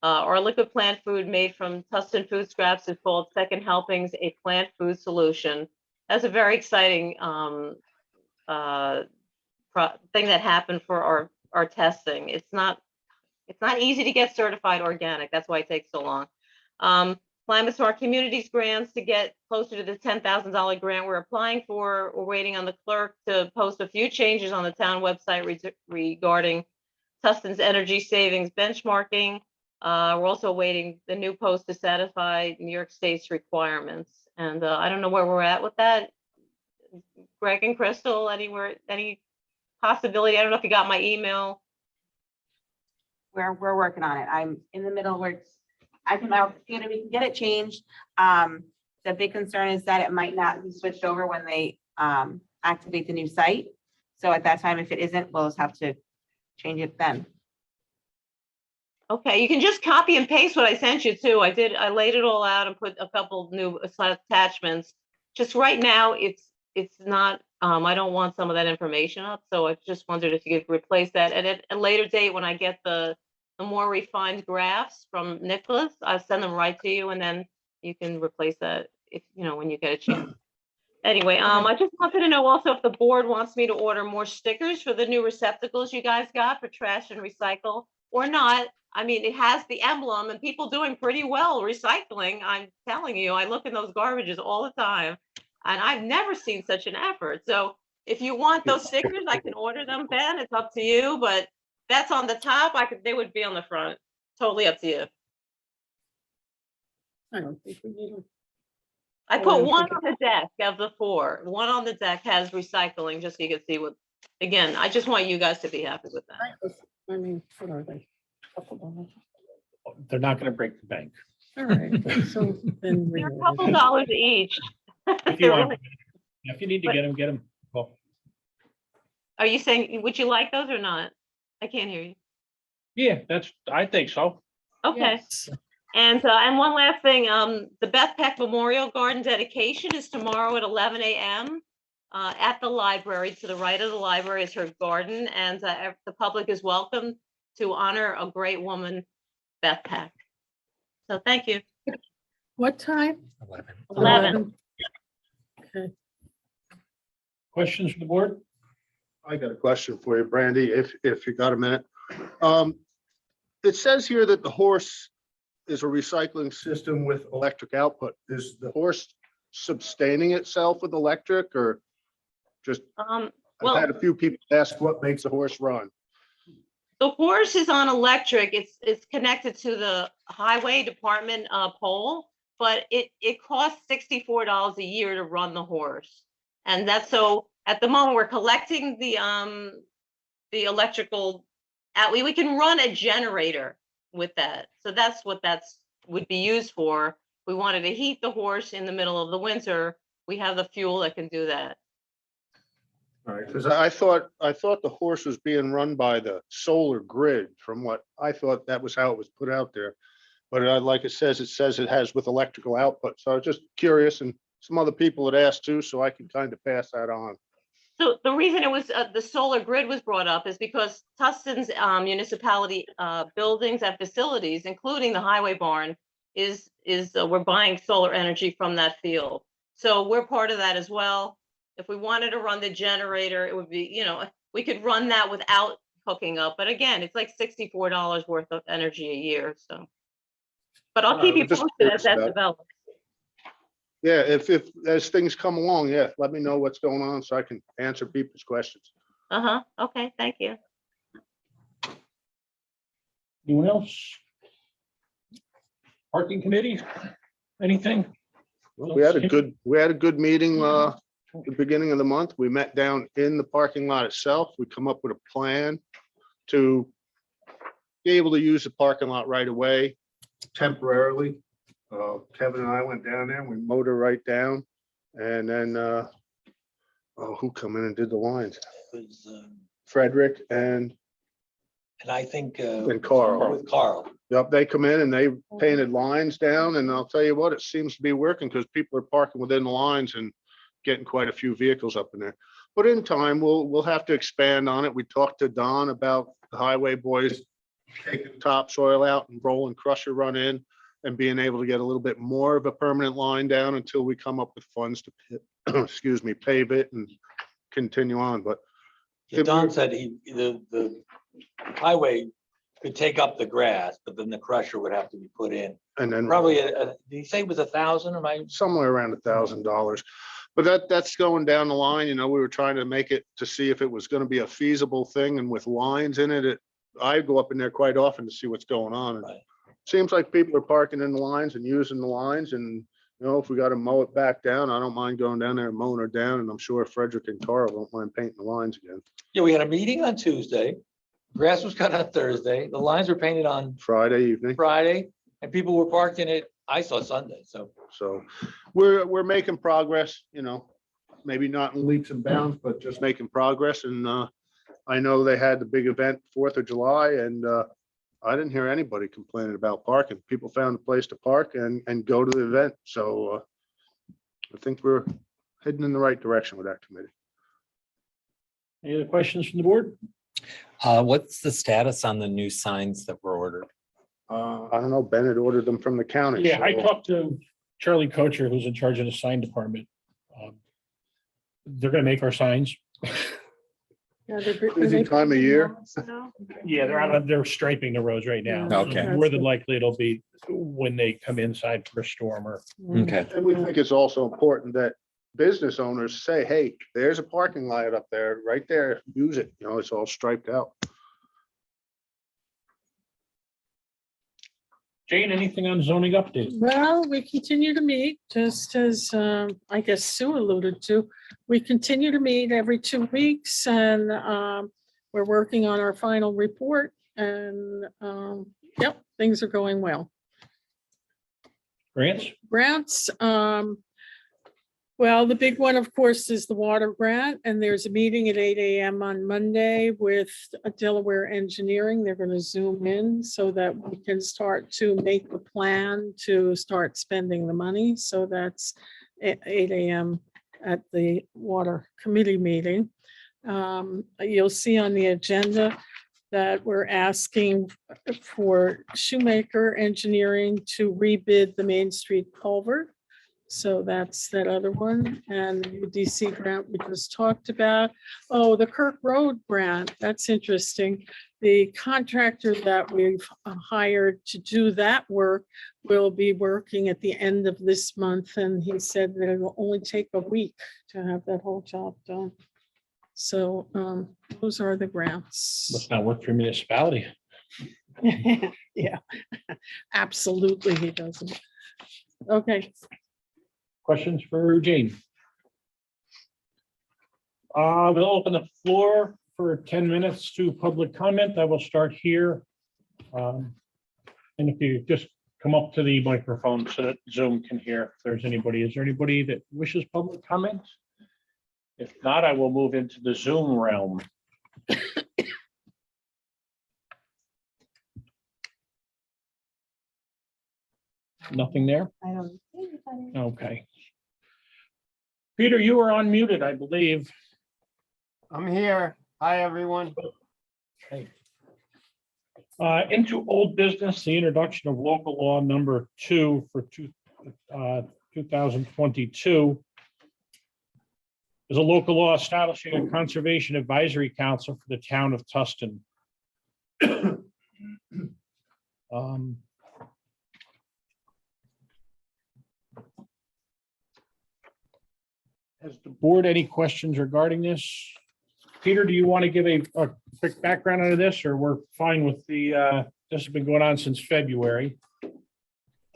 Our liquid plant food made from Tustin food scraps is called Second Helpings, a plant food solution. That's a very exciting thing that happened for our testing. It's not easy to get certified organic. That's why it takes so long. Climate Smart Communities grants to get closer to the $10,000 grant we're applying for. We're waiting on the clerk to post a few changes on the town website regarding Tustin's energy savings benchmarking. We're also waiting the new post to satisfy New York State's requirements. And I don't know where we're at with that. Greg and Crystal, any possibility? I don't know if you got my email. We're working on it. I'm in the middle where we can get it changed. The big concern is that it might not be switched over when they activate the new site. So at that time, if it isn't, we'll just have to change it then. Okay, you can just copy and paste what I sent you too. I laid it all out and put a couple new attachments. Just right now, it's not, I don't want some of that information up, so I just wondered if you could replace that. And at a later date, when I get the more refined graphs from Nicholas, I'll send them right to you, and then you can replace that if, when you get a chance. Anyway, I just wanted to know also if the board wants me to order more stickers for the new receptacles you guys got for trash and recycle or not. I mean, it has the emblem and people doing pretty well recycling. I'm telling you, I look in those garbages all the time and I've never seen such an effort. So if you want those stickers, I can order them, Ben. It's up to you, but that's on the top. They would be on the front. Totally up to you. I don't think we need them. I Oh, put I'm one thinking- on the deck of the 4. One on the deck has recycling, just so you can see what, again, I just want you guys to be happy with that. I mean, what are they? Couple dollars. They're not gonna break the bank. All right, so then. we They're a order couple them. dollars each. If you want, if you need to get them, get them. Well, Are you saying, would you like those or not? I can't hear you. yeah, I think so. Okay. Yes. And one last thing, the Beth Peck Memorial Garden dedication is tomorrow at 11 a.m. At the library. To the right of the library is her garden, and the public is welcome to honor a great woman, Beth Peck. So thank you. What time? 11. Okay. Questions from the board? I got a question for you, Brandy, if you got a minute. It says here that the horse is a recycling system with electric output. Is the horse sustaining itself with electric, or just, I've Well, had a few people ask what makes a horse run. the horse is on electric. It's connected to the highway department pole, but it costs $64 a year to run the horse. And that's so at the moment we're collecting the electrical we can run a generator with that. So that's what would be used for. We wanted to heat the horse in the middle of the winter. We have the fuel that can do that. All right, because I thought the horse was being run by the solar grid, from what I thought that was how it was put out there. But like it says it has with electrical output. So I was just curious, and some other people had asked too, so I can kind of pass that on. So the reason it was the solar grid was brought up is because Tustin's municipality buildings and facilities, including the highway barn, is we're buying solar energy from that field. So we're part of that as well. If we wanted to run the generator, it would be, we could run that without hooking up. But again, it's like $64 worth of energy a year. So, but I'll keep you just posted as curious that about it. develops. Yeah, if as things come along, yeah, let me know what's going on so I can answer people's questions. Okay, thank you. Anyone else? Parking committee? Anything? Well, we had a good meeting, at the beginning of the month. We met down in the parking lot itself. We come up with a plan to be able to use the parking lot right away temporarily. Kevin and I went down there and we mowed her right down, and then, who come in and did the lines? Frederick and I think. Carl. With Carl. Yep, they come in and they painted lines down, and I'll tell you what, it seems to be working because people are parking within the lines and getting quite a few vehicles up in there. But in time, we'll have to expand on it. We talked to Don about the highway boys taking the topsoil out and rolling crusher run in and being able to get a little bit more of a permanent line down until we come up with funds to, excuse me, pave it and continue on, but Don said the highway could take up the grass, but then the crusher would have to be put in. and then Probably, did he say it was 1,000 or my? somewhere around $1,000. But that's going down the line, we were trying to make it to see if it was gonna be a feasible thing, and with lines in it, I go up in there quite often to see what's going on. And Right. seems like people are parking in the lines and using the lines, and if we gotta mow it back down, I don't mind going down there and mowing it down, and I'm sure Frederick and Carl won't mind painting the lines again. Yeah, we had a meeting on Tuesday. Grass was cut on Thursday. The lines were painted on Friday evening. Friday and people were parked in it. I saw Sunday, so. So we're making progress, maybe not in leaps and bounds, but just making progress. And I know they had the big event 4th of July, and I didn't hear anybody complaining about parking. People found a place to park and go to the event. So I think we're heading in the right direction with that committee. Any other questions from the board? What's the status on the new signs that were ordered? I don't know, Bennett ordered them from the county. Yeah, I so- talked to Charlie Kocher, who's in charge of the sign department. They're gonna make our signs. Yeah, they're Busy time of year. Yeah, they're striping the roads right now. Yeah. Okay. More than likely, it'll be when they come inside for a storm or. Okay. And we think it's also important that business owners say, hey, there's a parking lot up there, right there, use it, it's all striped out. Jane, anything on zoning update? Well, we continue to meet, just as I guess Sue alluded to. We continue to meet every 2 weeks, and we're working on our final report, and yep, things are going well. Grants? Grants, well, the big one, of course, is the water grant, and there's a meeting at 8 AM on Monday with Delaware Engineering. They're going to Zoom in so that we can start to make the plan to start spending the money. So that's at 8 AM at the Water Committee meeting. You'll see on the agenda that we're asking for Shoemaker Engineering to rebid the Main Street culvert. So that's that other one, and the UDC grant we just talked about. Oh, the Kirk Road grant, that's interesting. The contractor that we've hired to do that work will be working at the end of this month, and he said that it will only take a week to have that whole job done. So those are the grants. Must not work for municipality. Yeah, absolutely, he doesn't. Okay. Questions for Jane? We'll open the floor for 10 minutes to public comment. I will start here. And if you just come up to the microphone so that Zoom can hear if there's anybody. Is there anybody that wishes public comment? If not, I will move into the Zoom realm. Nothing there? I don't think anybody. Okay. Peter, you were unmuted, I believe. I'm here. Hi, everyone. Into old business, the introduction of local law number 2 for 2022. Is a local law establishing a conservation advisory council for the town of Tustin. Has the board any questions regarding this? Peter, do you want to give a quick background on this, or we're fine with the, this has been going on since February?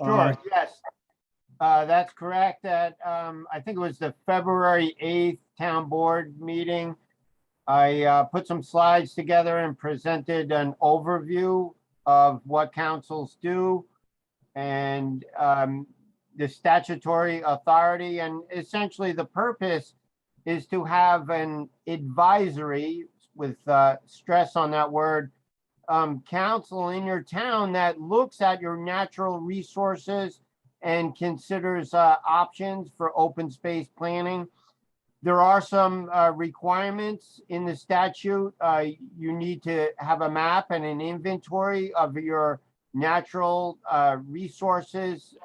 Sure, yes. That's correct. At, I think it was the February 8th town board meeting. I put some slides together and presented an overview of what councils do and the statutory authority, and essentially the purpose is to have an advisory, with stress on that word, council in your town that looks at your natural resources and considers options for open space planning. There are some requirements in the statute. You need to have a map and an inventory of your natural resources,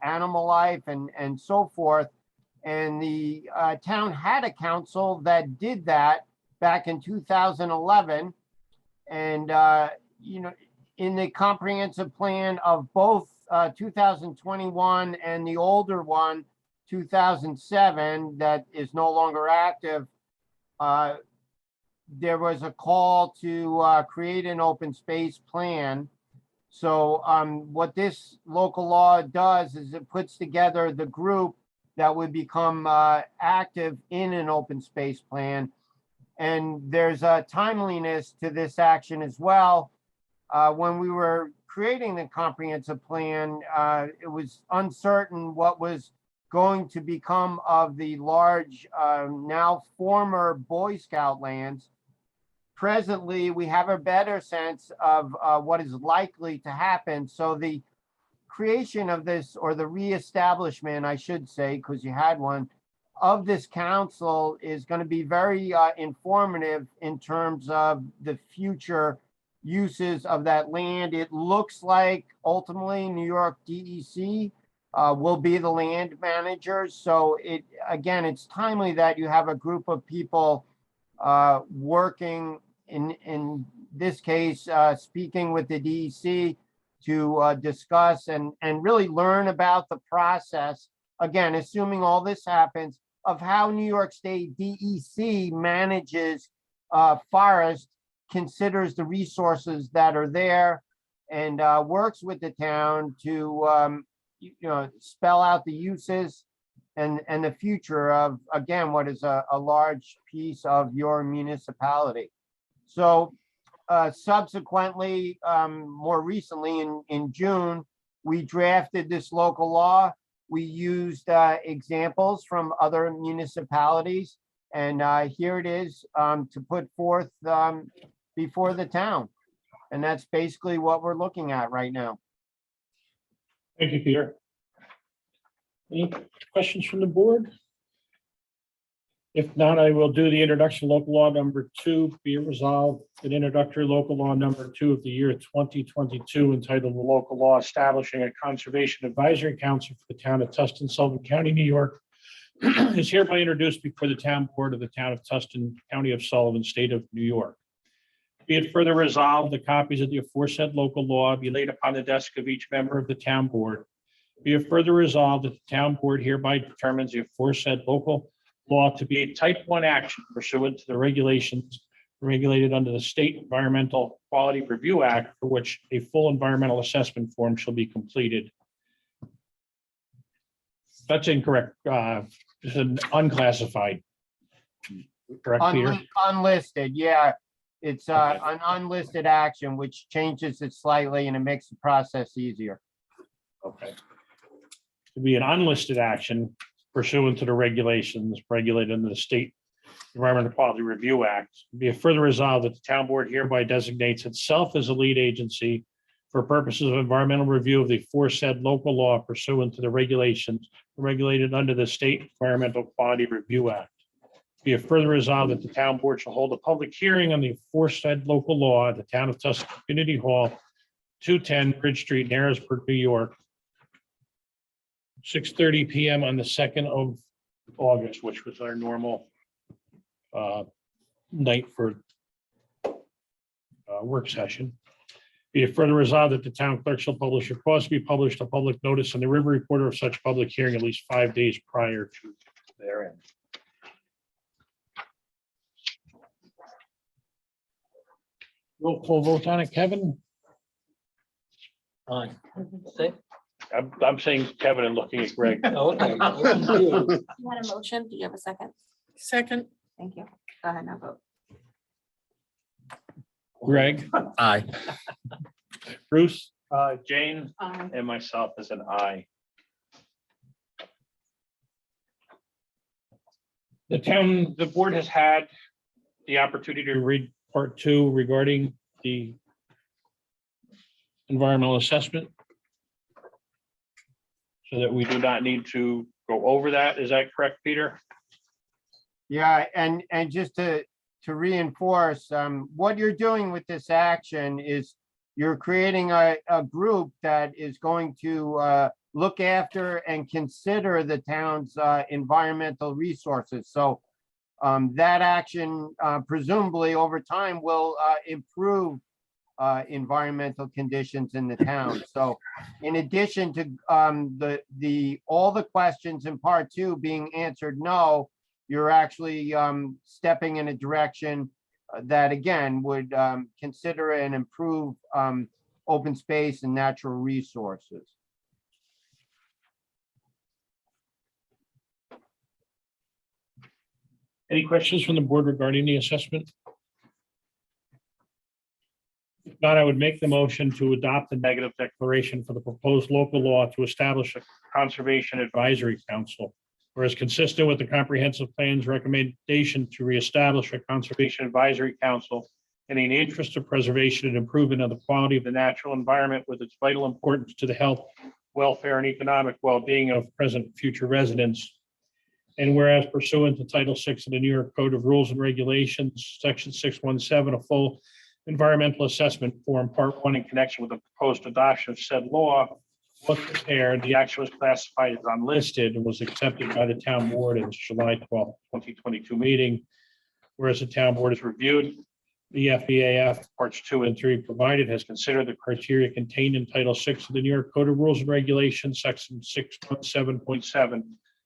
animal life, and so forth. And the town had a council that did that back in 2011. And, in the comprehensive plan of both 2021 and the older one, 2007, that is no longer active, there was a call to create an open space plan. So what this local law does is it puts together the group that would become active in an open space plan. And there's a timeliness to this action as well. When we were creating the comprehensive plan, it was uncertain what was going to become of the large, now former Boy Scout lands. Presently, we have a better sense of what is likely to happen. So the creation of this, or the reestablishment, I should say, because you had one, of this council is going to be very informative in terms of the future uses of that land. It looks like ultimately New York DEC will be the land managers. So it's timely that you have a group of people working in this case, speaking with the DEC to discuss and really learn about the process. Again, assuming all this happens, of how New York State DEC manages forest, considers the resources that are there, and works with the town to spell out the uses and the future of, again, what is a large piece of your municipality. So subsequently, more recently in June, we drafted this local law. We used examples from other municipalities, and here it is to put forth before the town. And that's basically what we're looking at right now. Thank you, Peter. Any questions from the board? If not, I will do the introduction local law number 2, be it resolved, an introductory local law number 2 of the year 2022 entitled the local law establishing a conservation advisory council for the town of Tustin, Sullivan County, New York is hereby introduced before the town board of the town of Tustin, County of Sullivan, state of New York. Be it further resolved, the copies of the aforesaid local law be laid upon the desk of each member of the town board. Be it further resolved that the town board hereby determines the aforesaid local law to be a type 1 action pursuant to the regulations regulated under the State Environmental Quality Review Act, for which a full environmental assessment form shall be completed. That's incorrect. It's an unclassified. Correct, Peter? Unlisted, yeah. It's an unlisted action, which changes it slightly and it makes the process easier. Okay. To be an unlisted action pursuant to the regulations regulated under the State Environmental Quality Review Act. Be it further resolved that the town board hereby designates itself as a lead agency for purposes of environmental review of the aforesaid local law pursuant to the regulations regulated under the State Environmental Quality Review Act. Be it further resolved that the town board shall hold a public hearing on the aforesaid local law at the town of Tustin Community Hall, 210 Bridge Street, Harrisburg, New York, 6:30 PM on the 2nd of August, which was our normal night for work session. Be it further resolved that the town clerk shall publish or cause to be published a public notice in the River Reporter of such public hearing at least 5 days prior to their end. Roll call vote on it, Kevin? Say, I'm saying Kevin and looking at Greg. oh, okay. You had a motion? Do you have a second? Second, Thank you. Go ahead now, vote. Greg, Aye. Bruce, Jane, aye. and myself as an aye. The board has had the opportunity to read part 2 regarding the environmental assessment, so that we do not need to go over that. Is that correct, Peter? Yeah, and just to reinforce, what you're doing with this action is you're creating a group that is going to look after and consider the town's environmental resources. So that action presumably over time will improve environmental conditions in the town. So in addition to all the questions in part 2 being answered no, you're actually stepping in a direction that again would consider and improve open space and natural resources. Any questions from the board regarding the assessment? If not, I would make the motion to adopt the negative declaration for the proposed local law to establish a conservation advisory council. Whereas consistent with the comprehensive plan's recommendation to reestablish a conservation advisory council in the interest of preservation and improvement of the quality of the natural environment with its vital importance to the health, welfare, and economic well-being of present and future residents. And whereas pursuant to Title VI of the New York Code of Rules and Regulations, Section 617, a full environmental assessment form Part 1 in connection with the proposed adoption of said law was prepared, the action was classified as unlisted and was accepted by the town board in its July 12, 2022 meeting. Whereas the town board has reviewed the FEAF Parts 2 and 3 provided, has considered the criteria contained in Title VI of the New York Code of Rules and Regulations, Section 617.7,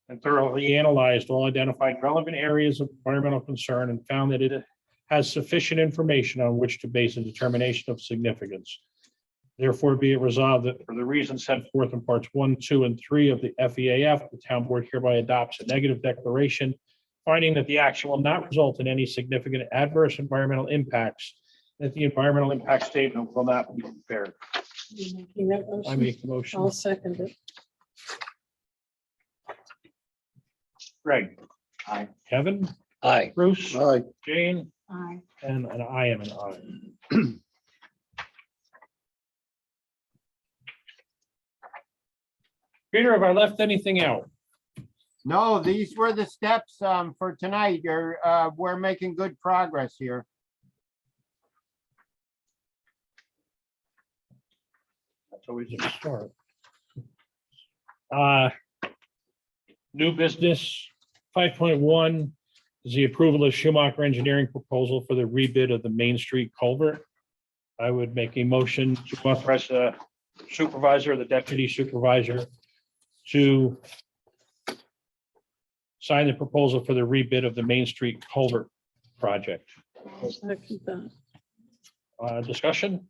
and thoroughly analyzed all identified relevant areas of environmental concern and found that it has sufficient information on which to base a determination of significance. Therefore, be it resolved that for the reasons set forth in parts 1, 2, and 3 of the FEAF, the town board hereby adopts a negative declaration, finding that the action will not result in any significant adverse environmental impacts, that the environmental impact statement will not be prepared. You making that I motion? make the motion. I'll second it. Greg. Aye. Kevin, Aye. Bruce, Aye. Jane, Aye. and I am an aye. Peter, have I left anything out? No, these were the steps for tonight. We're making good progress here. That's always a start. New business 5.1 is the approval of Schumacher Engineering proposal for the rebid of the Main Street culvert. I would make a motion to authorize the supervisor, the deputy supervisor, to sign the proposal for the rebid of the Main Street culvert project. I'll second that. Discussion?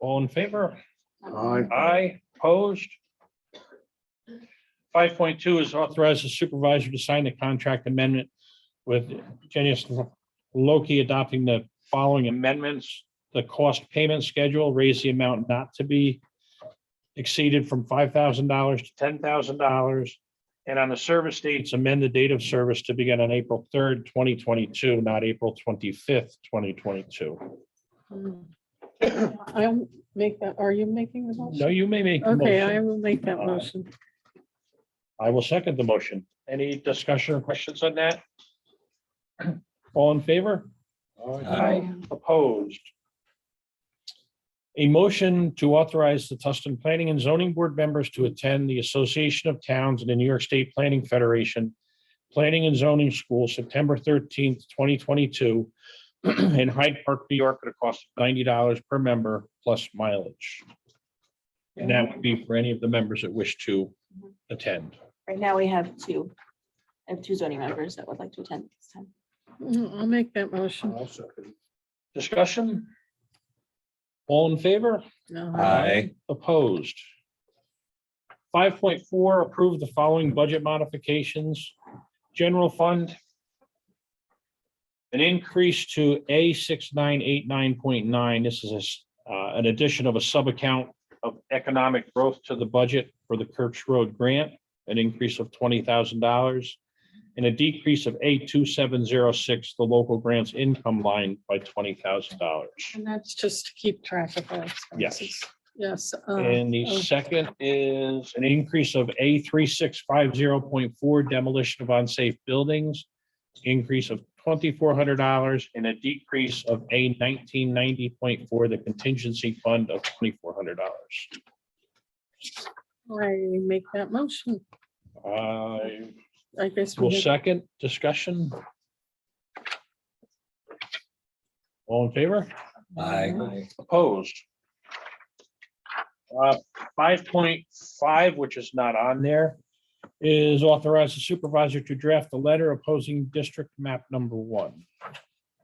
All in favor? Aye. Aye, opposed. 5.2 is authorize the supervisor to sign the contract amendment with Genius Loki adopting the following amendments. The cost payment schedule, raise the amount not to be exceeded from $5,000 to $10,000. And on the service dates, amend the date of service to begin on April 3rd, 2022, not April 25th, 2022. I'll make that, are you making the motion? No, you may make the Okay, I motion. will make that motion. I will second the motion. Any discussion or questions on that? All in favor? Aye. Opposed? A motion to authorize the Tustin Planning and Zoning Board members to attend the Association of Towns and the New York State Planning Federation Planning and Zoning School, September 13th, 2022, in Hyde Park, New York, at a cost of $90 per member plus mileage. And that would be for any of the members that wish to attend. Right now, we have two. I have two zoning members that would like to attend this time. I'll make that motion. Discussion? All in favor? No. Aye. Opposed? 5.4, approve the following budget modifications. General fund. An increase to A 6989.9. This is an addition of a sub-account of economic growth to the budget for the Kirks Road grant, an increase of $20,000. And a decrease of A 2706, the local grants income line by $20,000. And that's just to keep track of our Yes. expenses. Yes. And the second is an increase of A 3650.4 demolition of unsafe buildings, increase of $2,400 and a decrease of A 1990.4, the contingency fund of $2,400. I make that motion. I I guess will we have second discussion. All in favor? Opposed? 5.5, which is not on there, is authorize the supervisor to draft a letter opposing district map number 1.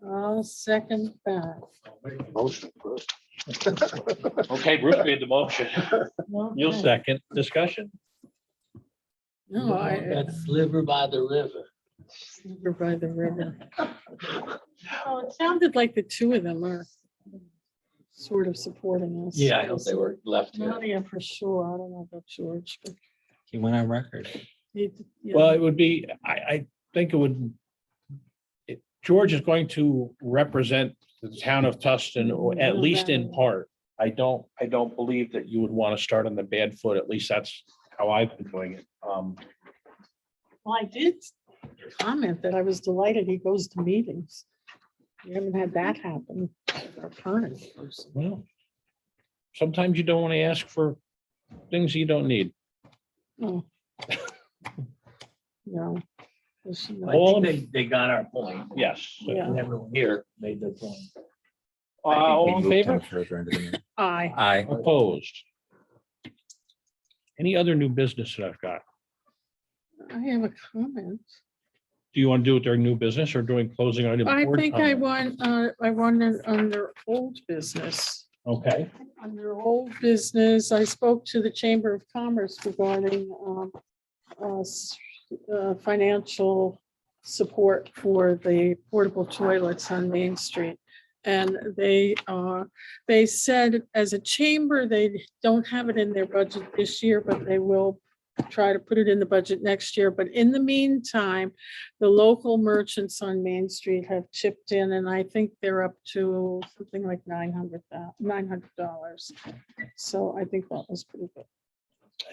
I'll second that. Motion first. Okay, Bruce made the motion. You'll Okay. second. Discussion? No, I, That sliver by the river. River by the river. Oh, it sounded like the two of them are sort of supporting us. Yeah, I know they were left here. Nadia for sure. I don't know about George, but He went on record. Well, it would be, I think it would. George is going to represent the town of Tustin, or at least in part. I don't believe that you would want to start on the bad foot. At least that's how I've been doing it. Well, I did comment that I was delighted he goes to meetings. We haven't had that happen with our current person. Well, sometimes you don't want to ask for things you don't need. Oh. No. There's no- I think they got our point. Yes. Yeah. And everyone here made their point. All in favor? Aye. Aye. Opposed? Any other new business that I've got? I have a comment. Do you want to do it during new business or doing closing item? I board think I comment? want it under old business. Okay, Under old business, I spoke to the Chamber of Commerce regarding financial support for the portable toilets on Main Street. And they said as a chamber, they don't have it in their budget this year, but they will try to put it in the budget next year. But in the meantime, the local merchants on Main Street have chipped in, and I think they're up to something like $900. So I think that was pretty good.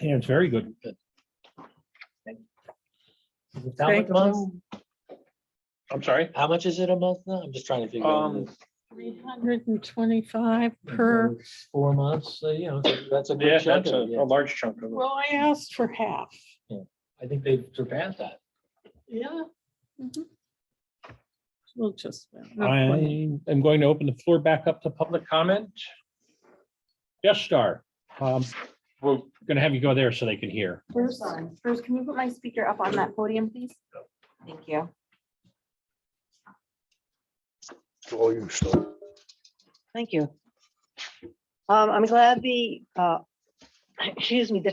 yeah, it's very good. Thank you. I'm sorry. How much is it a month now? I'm just trying to figure out. 325 per, 4 months, that's a Yeah, good chunk that's of it. a large chunk of it. well, I asked for half. I think they've surpassed that. Yeah. Mhm. We'll just. I am going to open the floor back up to public comment. Yes, Star. We're going to have you go there so they can hear. First, can you put my speaker up on that podium, please? Thank you. All you start. Thank you. I'm glad the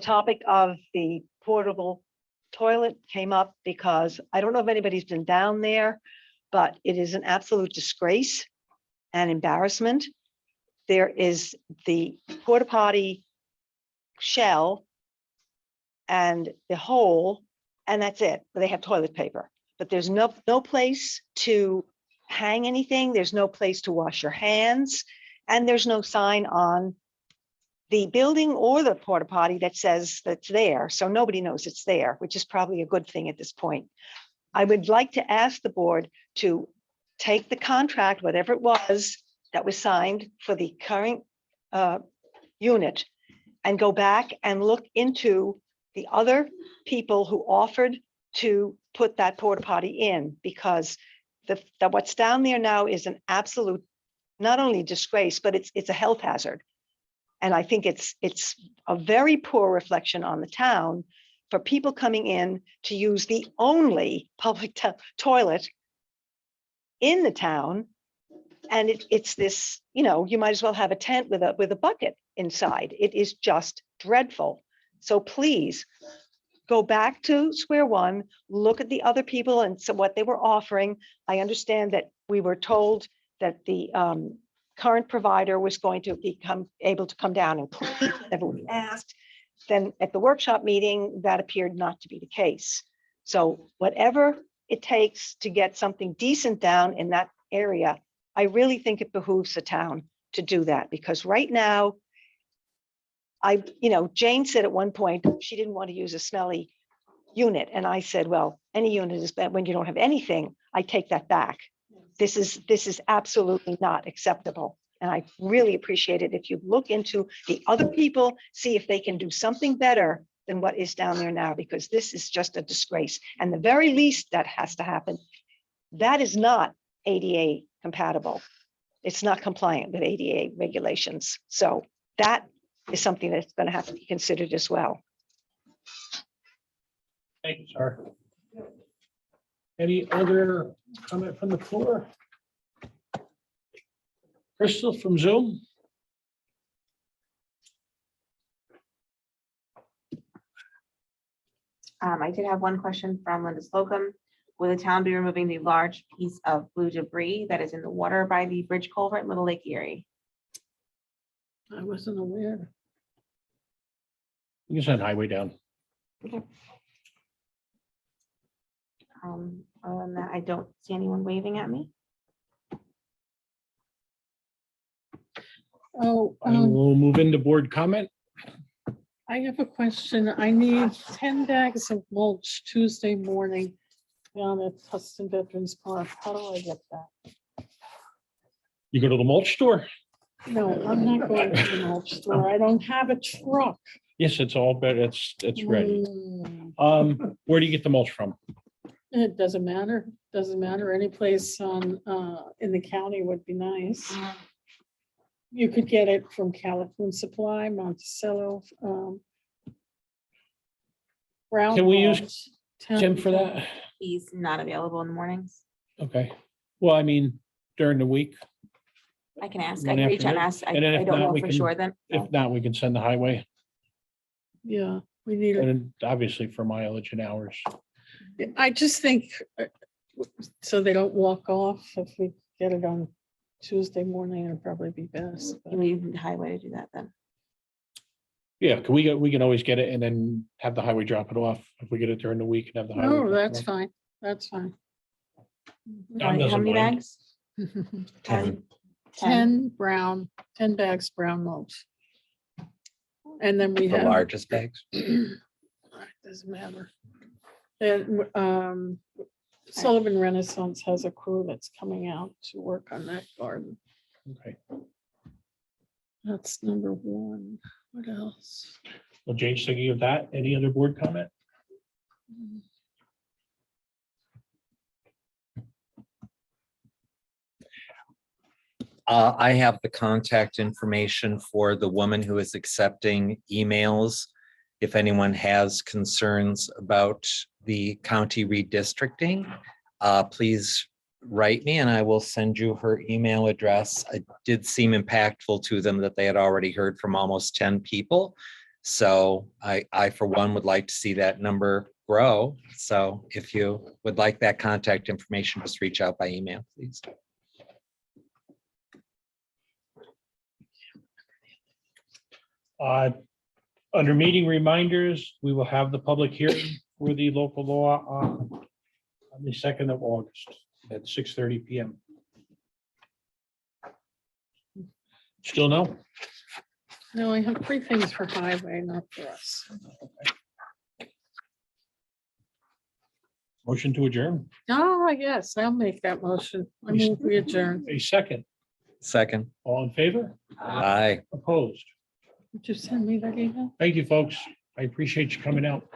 topic of the portable toilet came up because I don't know if anybody's been down there, but it is an absolute disgrace and embarrassment. There is the porta potty shell and the hole, and that's it. They have toilet paper, but there's no place to hang anything. There's no place to wash your hands, and there's no sign on the building or the porta potty that says that's there. So nobody knows it's there, which is probably a good thing at this point. I would like to ask the board to take the contract, whatever it was that was signed for the current unit, and go back and look into the other people who offered to put that porta potty in, because that what's down there now is an absolute, not only disgrace, but it's a health hazard. And I think it's a very poor reflection on the town for people coming in to use the only public toilet in the town. And it's this, you might as well have a tent with a bucket inside. It is just dreadful. So please go back to square one, look at the other people and so what they were offering. I understand that we were told that the current provider was going to become able to come down and clean whenever we asked. Then at the workshop meeting, that appeared not to be the case. So whatever it takes to get something decent down in that area, I really think it behooves the town to do that, because right now Jane said at one point, she didn't want to use a smelly unit. And I said, well, any unit is bad when you don't have anything. I take that back. This is absolutely not acceptable. And I really appreciate it if you look into the other people, see if they can do something better than what is down there now, because this is just a disgrace. And the very least that has to happen, that is not ADA compatible. It's not compliant with ADA regulations. So that is something that's going to have to be considered as well. Thank you, sir. Any other comment from the floor? Crystal from Zoom? I did have one question from Linda Slocum. Will the town be removing the large piece of blue debris that is in the water by the bridge culvert in Little Lake Erie? I wasn't aware. You can send highway down. Other than that, I don't see anyone waving at me. Oh, And we'll move into board comment. I have a question. I need 10 bags of mulch Tuesday morning down at Tustin Veterans Park. How do I get that? You go to the mulch store? No, I'm not going to the mulch store. I don't have a truck. Yes, it's all better. It's ready. Where do you get the mulch from? It doesn't matter. Doesn't matter. Any place on, in the county would be nice. You could get it from California Supply, Monticello. Brown. Can we use mulch, Tim for that? He's not available in the mornings. Okay. Well, I mean, during the week. I can ask. I One can reach out and afternoon. ask. I And then if I don't not, know we for can- sure then. If not, we can send the highway. Yeah, we need it. And then obviously for mileage and hours. I just think, so they don't walk off, if we get it on Tuesday morning, it'd probably be best. but- You need the highway to do that then. Yeah, we can always get it and then have the highway drop it off. If we get it during the week and have the highway. No, drop it that's off. fine. That's fine. Tom How doesn't many mind. bags? 10. 10 bags brown mulch. And then we The have. largest bags. Doesn't matter. And Sullivan Renaissance has a crew that's coming out to work on that garden. Okay. That's number one. What else? Well, Jane's thinking of that. Any other board comment? I have the contact information for the woman who is accepting emails. If anyone has concerns about the county redistricting, please write me and I will send you her email address. It did seem impactful to them that they had already heard from almost 10 people. So I, for one, would like to see that number grow. So if you would like that contact information, just reach out by email, please. Under meeting reminders, we will have the public hearing for the local law on the 2nd of August at 6:30 PM. Still no? No, I have three things for highway, not for us. Motion to adjourn. Oh, yes, I'll make that motion. I move we adjourn. A second. Second, All in favor? aye. Opposed? Would you send me that email? Thank you, folks. I appreciate you coming out.